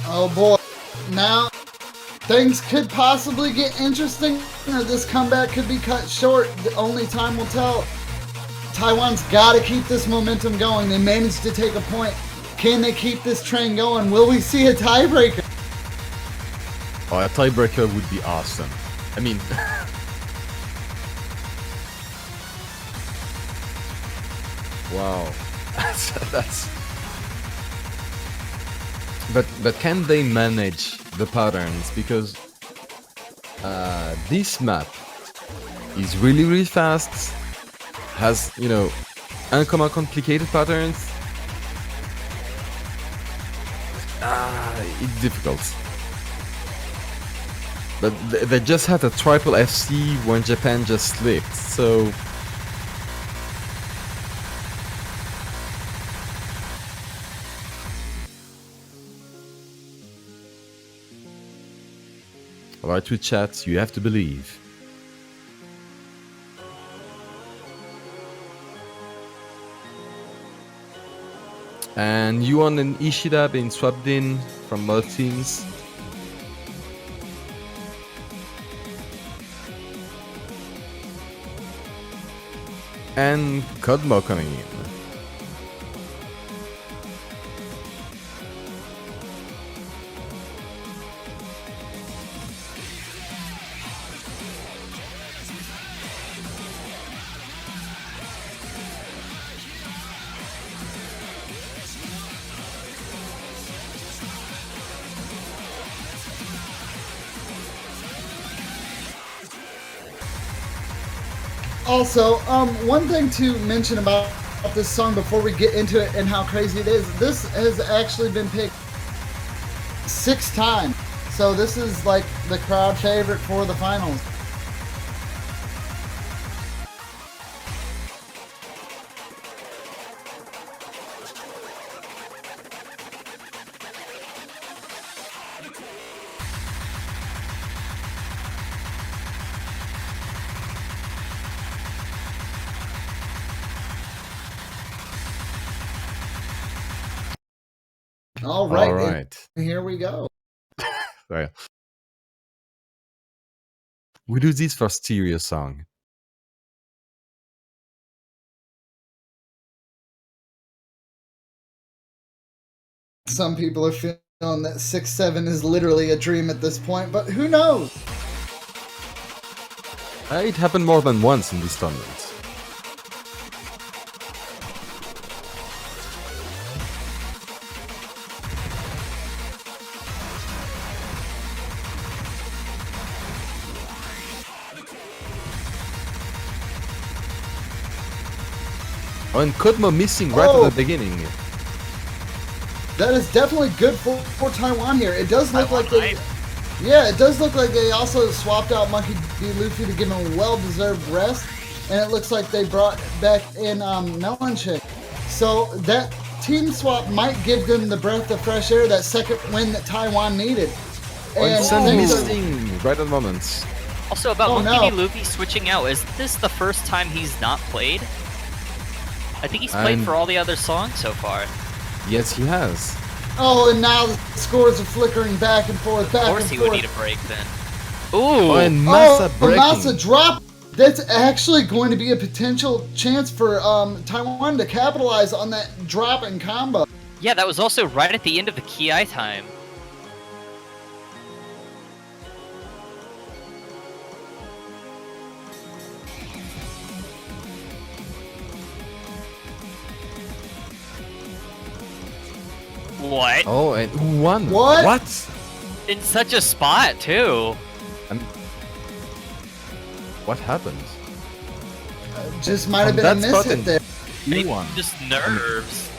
Oh boy. Now, things could possibly get interesting, or this comeback could be cut short. Only time will tell. Taiwan's got to keep this momentum going. They managed to take a point. Can they keep this train going? Will we see a tiebreaker? Oh, a tiebreaker would be awesome. I mean, wow, that's. But can they manage the patterns? Because this map is really fast. Has, you know, uncommon complicated patterns. It's difficult. But they just had a triple FC when Japan just slipped, so... Alright, Twitch chat, you have to believe. And Yuan and Ishida being swapped in from both teams. And Codmo coming in. Also, one thing to mention about this song before we get into it and how crazy it is, this has actually been picked 6 times. So this is like the crowd favorite for the finals. All right. Here we go. Sorry. We do this for stereo song. Some people are feeling that 6-7 is literally a dream at this point, but who knows? It happened more than once in this tournament. Oh, and Kodmo missing right at the beginning. That is definitely good for Taiwan here. It does look like they... Yeah, it does look like they also swapped out Monkey D. Luffy to give him a well-deserved rest, and it looks like they brought back in Melon Chick. So that team swap might give them the breath of fresh air, that second win that Taiwan needed. And Sun things are- missing right at the moment. Also, about Oh, Monkey no. D. Luffy switching out, is this the first time he's not played? I think he's played for all the other songs so far. Yes, he has. Oh, and now the scores are flickering back and forth, back Of and course he forth. would need a break then. Ooh! Oh, and Massa breaking. Massa drop. That's actually going to be a potential chance for Taiwan to capitalize on that drop and combo. Yeah, that was also right at the end of the Ki time. What? Oh, and who won? What? What? In such a spot, too. What happened? Just might have From been a that miss spot hit in- there. He won. Just nerves.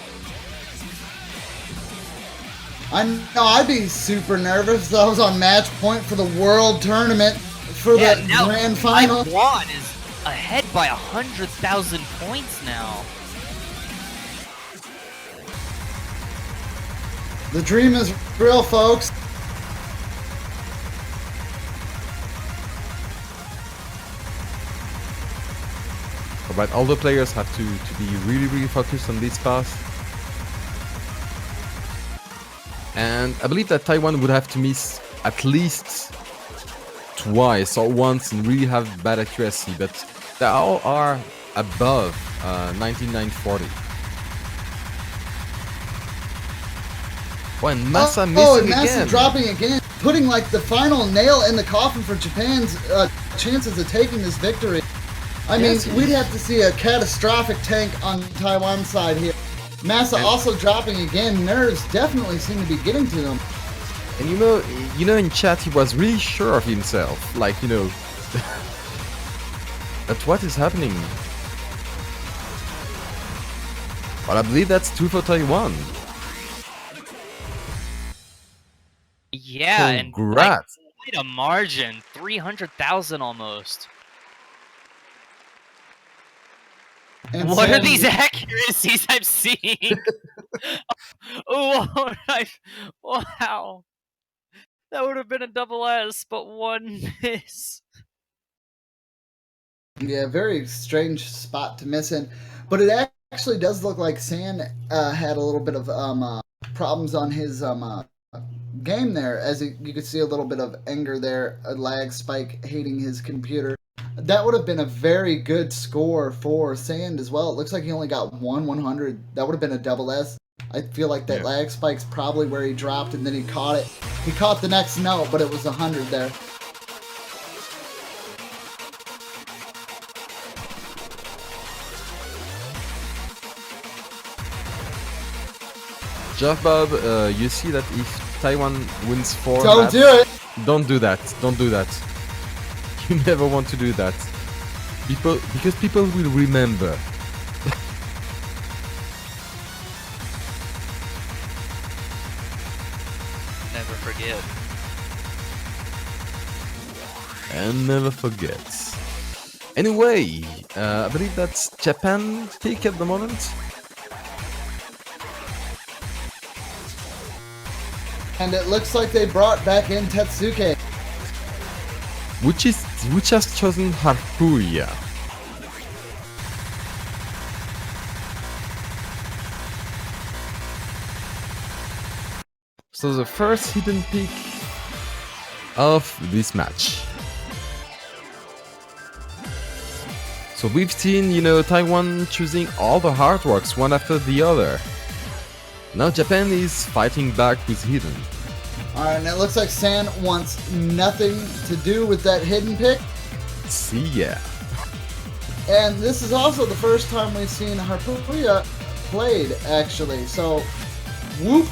I know I'd be super nervous if I was on match point for the world tournament for the now grand final. Taiwan is ahead by 100,000 points now. The dream is real, folks. But all the players have to be really focused on this pass. And I believe that Taiwan would have to miss at least twice or once and really have bad accuracy, but they all are above 19,940. Oh, and Massa and missing Massa again. dropping again, putting like the final nail in the coffin for Japan's chances of taking this victory. I mean, Yes, we'd have to see a catastrophic tank on Taiwan's side here. Massa also dropping again. Nerves definitely seem to be getting to them. And you know, in chat he was really sure of himself. Like, you know, but what is happening? Well, I believe that's 2 for Taiwan. Yeah, and like, Congrats. quite a margin, 300,000 almost. And What are Sam- these accuracies I'm seeing? Oh, wow. That would have been a double S, but one miss. Yeah, very strange spot to miss in. But it actually does look like San had a little bit of problems on his game there, as you could see a little bit of anger there, a lag spike hating his computer. That would have been a very good score for Sand as well. It looks like he only got 100. That would have been a double S. I feel like that lag spike's probably where he dropped and then he caught it. He caught the next note, but it was 100 there. Jeff Bob, you see that if Taiwan wins 4 Don't maps, do it! Don't do that. Don't do that. You never want to do that. Because people will remember. Never forget. And never forgets. Anyway, I believe that's Japan pick at the moment. And it looks like they brought back in Tetsuke. Which has chosen Harpuya. So the first hidden pick of this match. So we've seen, you know, Taiwan choosing all the artworks one after the other. Now Japan is fighting back with hidden. Alright, and it looks like San wants nothing to do with that hidden pick. See ya. And this is also the first time we've seen Harpuya played, actually. So, whoop!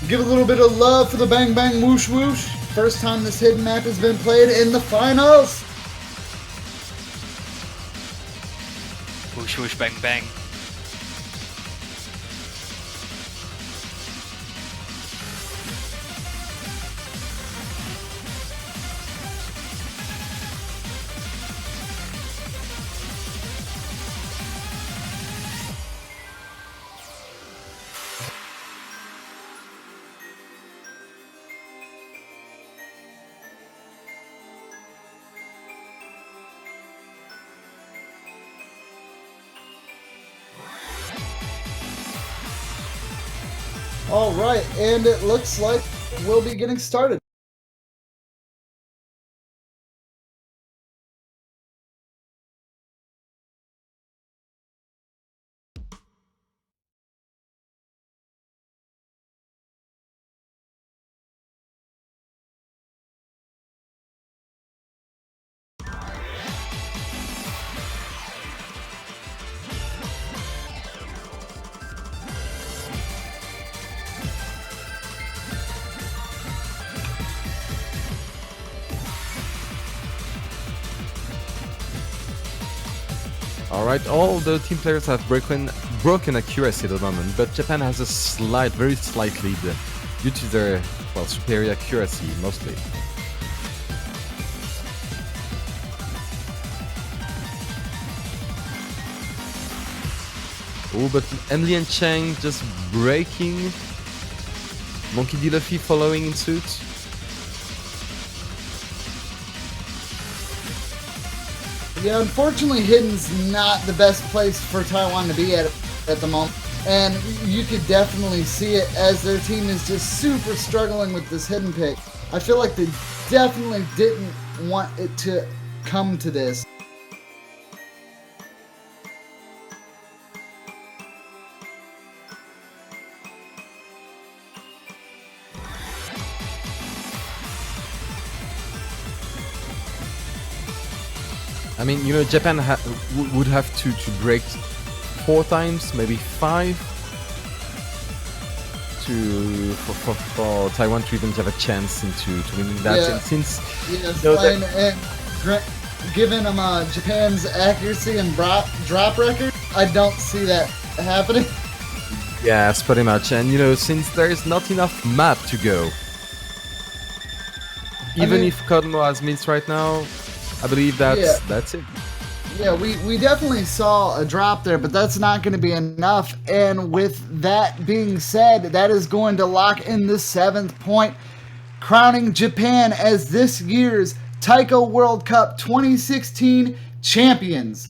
Give a little bit of love for the Bang Bang Whoosh Whoosh. First time this hidden map has been played in the finals. Whoosh, whoosh, bang, bang. All right, and it looks like we'll be getting started. Alright, all the team players have broken accuracy at the moment, but Japan has a slight, very slight lead due to their, well, superior accuracy mostly. Oh, but Emily and Chang just breaking. Monkey D. Luffy following in suit. Yeah, unfortunately, Hidden's not the best place for Taiwan to be at the moment. And you could definitely see it as their team is just super struggling with this Hidden pick. I feel like they definitely didn't want it to come to this. I mean, you know, Japan would have to break 4 times, maybe 5, for Taiwan to even have a chance into winning that. Yeah. And since Yes, you know, and given them Japan's accuracy and drop record, I don't see that happening. yes, pretty much. And you know, since there is not enough map to go, even if Codmo has missed right now, I believe that's it. Yeah, we definitely saw a drop there, but that's not going to be enough. And with that being said, that is going to lock in the 7th point, crowning Japan as this year's Taiko World Cup 2016 champions.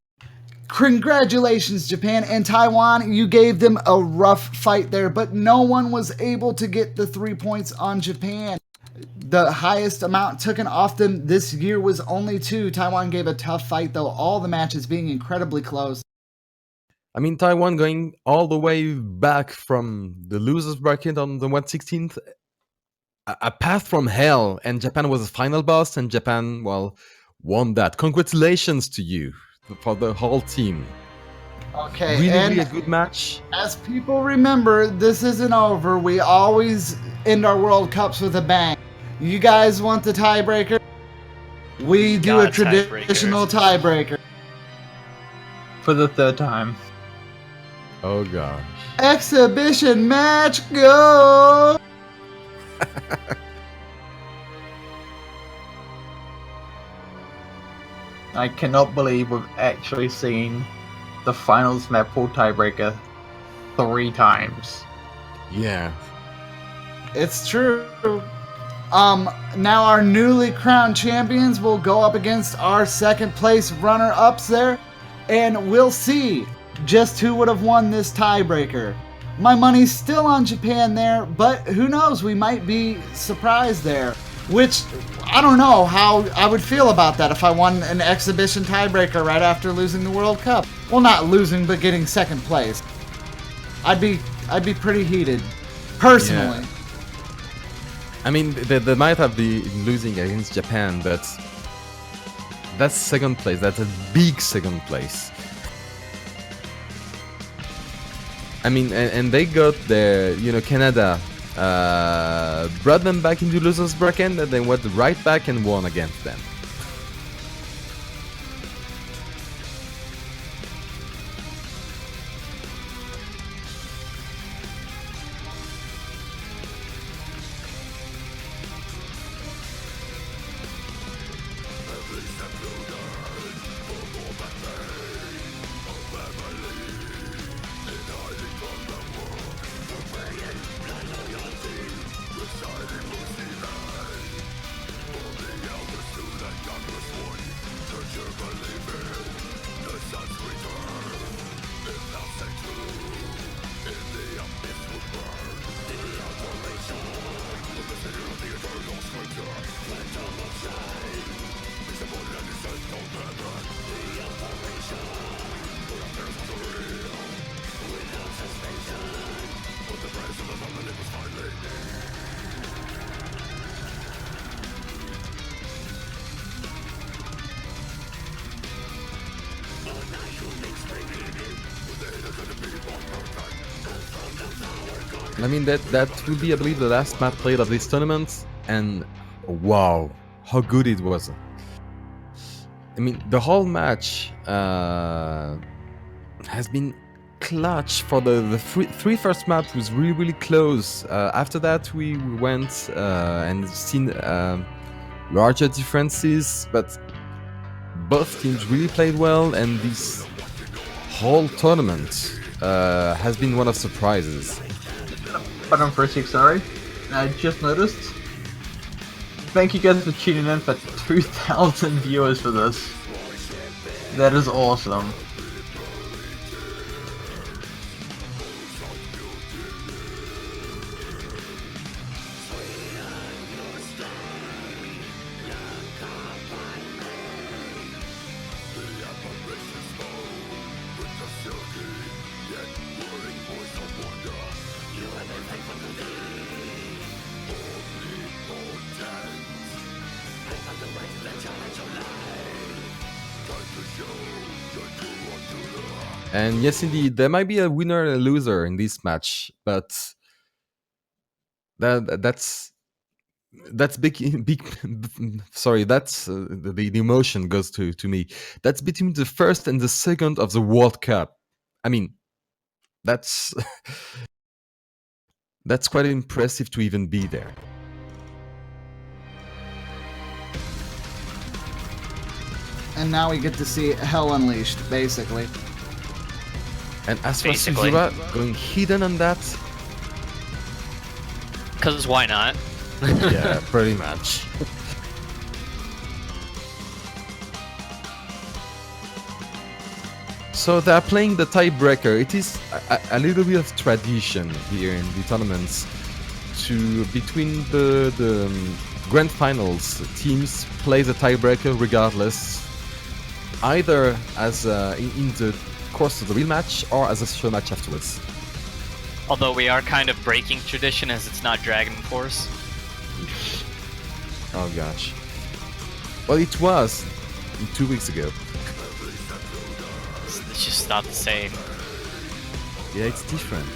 Congratulations, Japan and Taiwan. You gave them a rough fight there, but no one was able to get the 3 points on Japan. The highest amount taken off them this year was only 2. Taiwan gave a tough fight, though, all the matches being incredibly close. I mean, Taiwan going all the way back from the losers bracket on the 1/16th, a path from hell, and Japan was the final boss, and Japan, well, won that. Congratulations to you, for the whole team. Okay, Really, and really a good match. as people remember, this isn't over. We always end our World Cups with a bang. You guys want the tiebreaker? We do a traditional tiebreaker. For the 3rd time. Oh gosh. Exhibition match, go! I cannot believe we've actually seen the finals map for tiebreaker 3 times. Yeah. It's true. Now our newly crowned champions will go up against our 2nd place runner-ups there, and we'll see just who would have won this tiebreaker. My money's still on Japan there, but who knows, we might be surprised there. Which, I don't know how I would feel about that if I won an exhibition tiebreaker right after losing the World Cup. Well, not losing, but getting 2nd place. I'd be pretty heated, personally. Yeah. I mean, they might have been losing against Japan, but that's 2nd place. That's a big 2nd place. I mean, and they got their, you know, Canada brought them back into losers bracket, and then went right back and won against them. I mean, that will be, I believe, the last map played of this tournament, and wow, how good it was. I mean, the whole match has been clutch. For the three first maps was really close. After that, we went and seen larger differences, but both teams really played well, and this whole tournament has been one of surprises. But I'm pretty sorry. I just noticed. Thank you guys for tuning in for 2,000 viewers for this. That is awesome. And yes, indeed, there might be a winner and a loser in this match, but that's big. Sorry, that's the emotion goes to me. That's between the first and the second of the World Cup. I mean, that's that's quite impressive to even be there. And now we get to see Hell Unleashed, basically. And as for Basically. Suzura going hidden on that, Because why not? yeah, pretty much. So they're playing the tiebreaker. It is a little bit of tradition here in the tournaments to between the grand finals, teams play the tiebreaker regardless, either as in the course of the real match or as a show match afterwards. Although we are kind of breaking tradition as it's not Dragon Force. Oh gosh. Well, it was 2 weeks ago. It's just not the same. Yeah, it's different.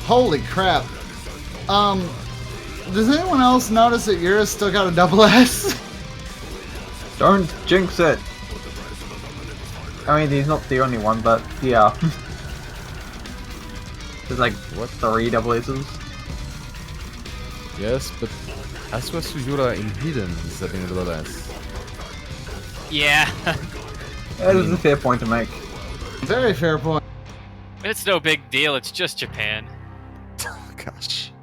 Holy crap. Does anyone else notice that Yura's still got a double S? Don't jinx it. I mean, he's not the only one, but yeah. There's like, what, 3 double S's? Yes, but as for Suzura in hidden, he's having a double S. Yeah. That is a fair point to make. Very fair point. It's no big deal, it's just Japan. Gosh.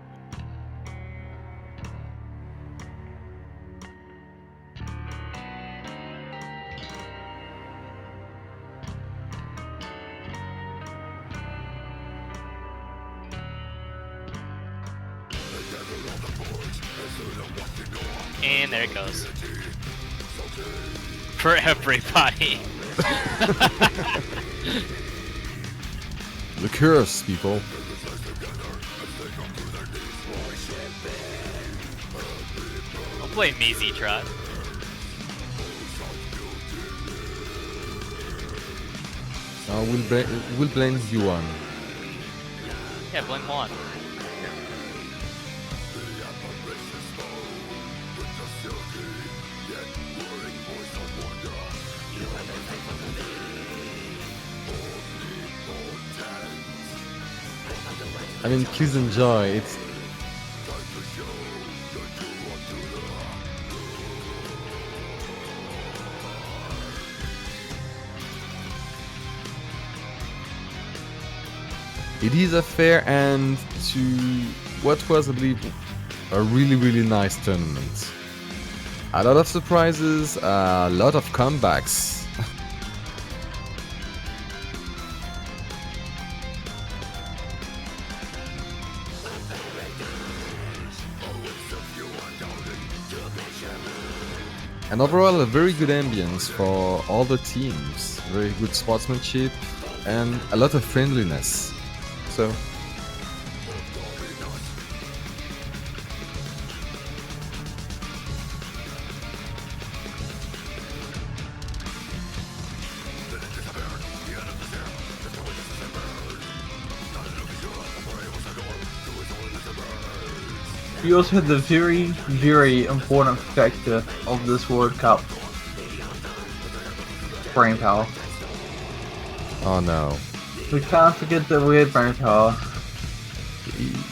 And there it goes. For everybody. The curse, people. Don't blame me, Z-Trot. We'll blame you on. Yeah, blame Juan. I mean, please enjoy. It's it is a fair end to what was, I believe, a really nice tournament. A lot of surprises, a lot of comebacks. And overall, a very good ambience for all the teams. Very good sportsmanship and a lot of friendliness. So, We also had the very, very important factor of this World Cup. Brain power. oh no. We can't forget that we had brain power.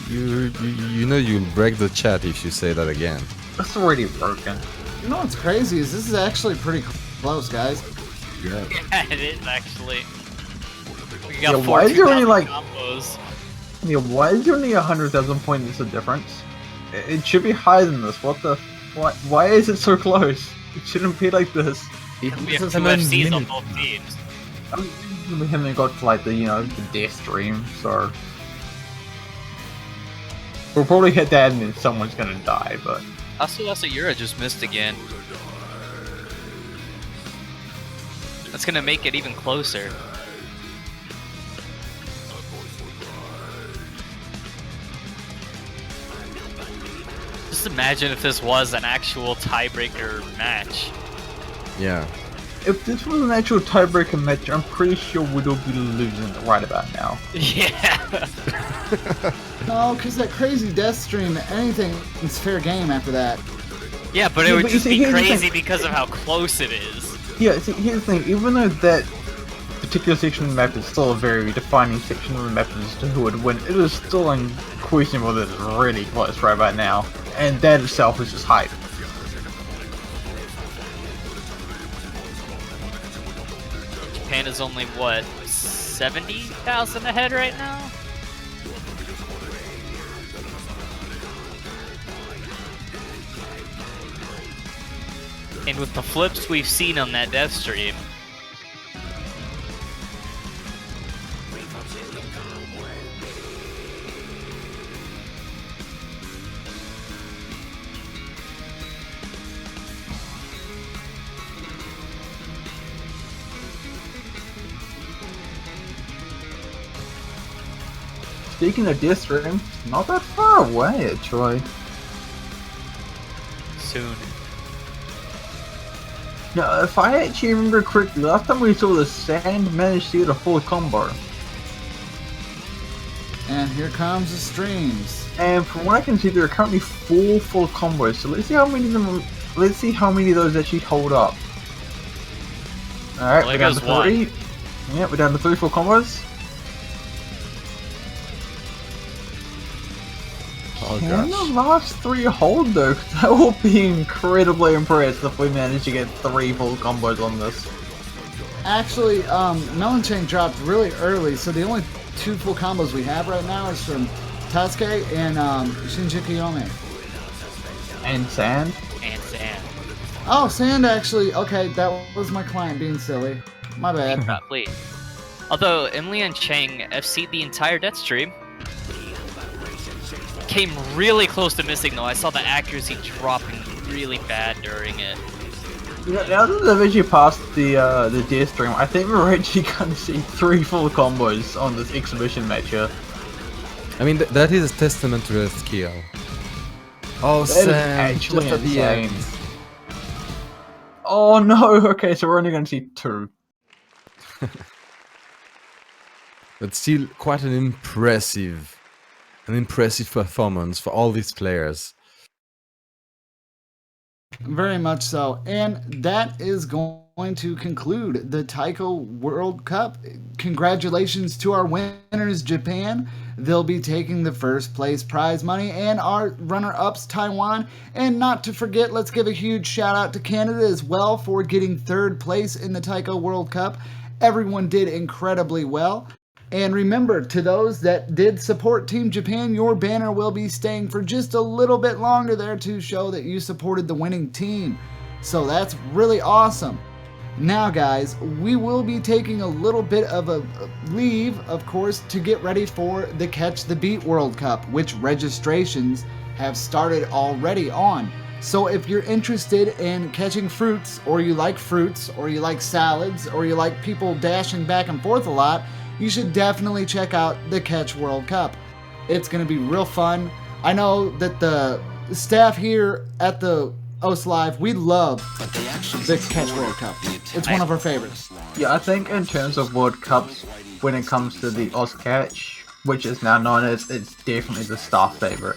You know you'll break the chat if you say that again. It's already broken. You know what's crazy is this is actually pretty close, guys. Yeah. Yeah, it is actually. We Yeah, got why is there only, 14,000 like- combos. Yeah, why is there only 100,000 points of difference? It should be higher than this. What the? Why is it so close? It shouldn't be like this. We have It's two an FCs on unlimited- both teams. I mean, we haven't got to like the the death stream, so we'll probably hit that and then someone's gonna die. But Also, Yura just missed again. That's gonna make it even closer. Just imagine if this was an actual tiebreaker match. Yeah. if this was an actual tiebreaker match, I'm pretty sure we'd all be losing right about now. Yeah. No, because that crazy death stream, anything is fair game after that. Yeah, but it Yeah, would but you just see, be here's the crazy thing. because of how close it is. Yeah, see, here's the thing, even though that particular section of the map is still a very defining section of the map as to who would win, it is still unquestionable that it's really close right about now. And that itself is just hype. Japan is only, what, 70,000 ahead right now? And with the flips we've seen on that death stream, Speaking of death stream, not that far away actually. soon. Now, if I actually remember correctly, last time we saw the Sand managed to get a full combo. And here comes the streams. And from what I can see, there are currently 4 full combos. So let's see how many of them. Let's see how many of those actually hold up. All right, Well, we're there down to goes 3. Yeah, we're down to 3 full combos. Oh Can the gosh. last 3 hold though? That will be incredibly impressed if we manage to get 3 full combos on this. Actually, Melanchain dropped really early, so the only 2 full combos we have right now is from Tasuke and Shinji Yome. And Sand. And Sand. Oh, Sand actually. Okay, that was my client being silly. My bad. Please. Although Emily and Chang FC'd the entire death stream. Came really close to missing though. I saw the accuracy dropping really bad during it. Yeah, now that they've actually passed the death stream, I think we're actually going to see 3 full combos on this exhibition match here. I mean, that is a testament to their skill. Oh, That is Sam, actually just at the insane. end. Oh no, okay, so we're only going to see 2. But still, quite an impressive performance for all these players. Very much so. And that is going to conclude the Taiko World Cup. Congratulations to our winners, Japan. They'll be taking the first place prize money, and our runner-ups, Taiwan. And not to forget, let's give a huge shout out to Canada as well for getting 3rd place in the Taiko World Cup. Everyone did incredibly well. And remember, to those that did support Team Japan, your banner will be staying for just a little bit longer there to show that you supported the winning team. So that's really awesome. Now guys, we will be taking a little bit of a leave, of course, to get ready for the Catch the Beat World Cup, which registrations have started already on. So if you're interested in catching fruits, or you like fruits, or you like salads, or you like people dashing back and forth a lot, you should definitely check out the Catch World Cup. It's going to be real fun. I know that the staff here at the OS Live, we love the Catch World Cup. It's one of our favorites. Yeah, I think in terms of World Cups, when it comes to the Oz Catch, which is now known as, it's definitely the staff favorite.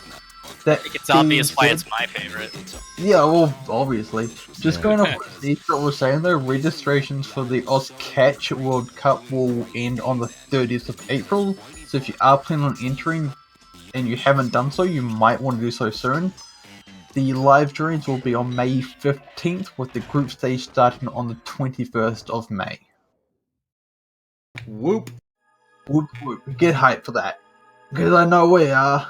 That It's obvious why it's my favorite. Yeah, well, obviously. Just going off what Steve was saying though, registrations for the Oz Catch World Cup will end on the 30th of April. So if you are planning on entering and you haven't done so, you might want to do so soon. The live drawings will be on May 15th, with the group stage starting on the 21st of May. Whoop. Whoop whoop. Get hyped for that. Because I know we are.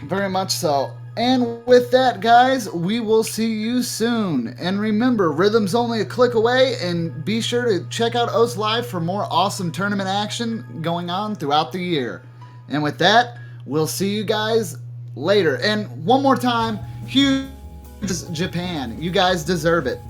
Very much so. And with that, guys, we will see you soon. And remember, Rhythm's only a click away, and be sure to check out OS Live for more awesome tournament action going on throughout the year. And with that, we'll see you guys later. And one more time, huge Japan. You guys deserve it.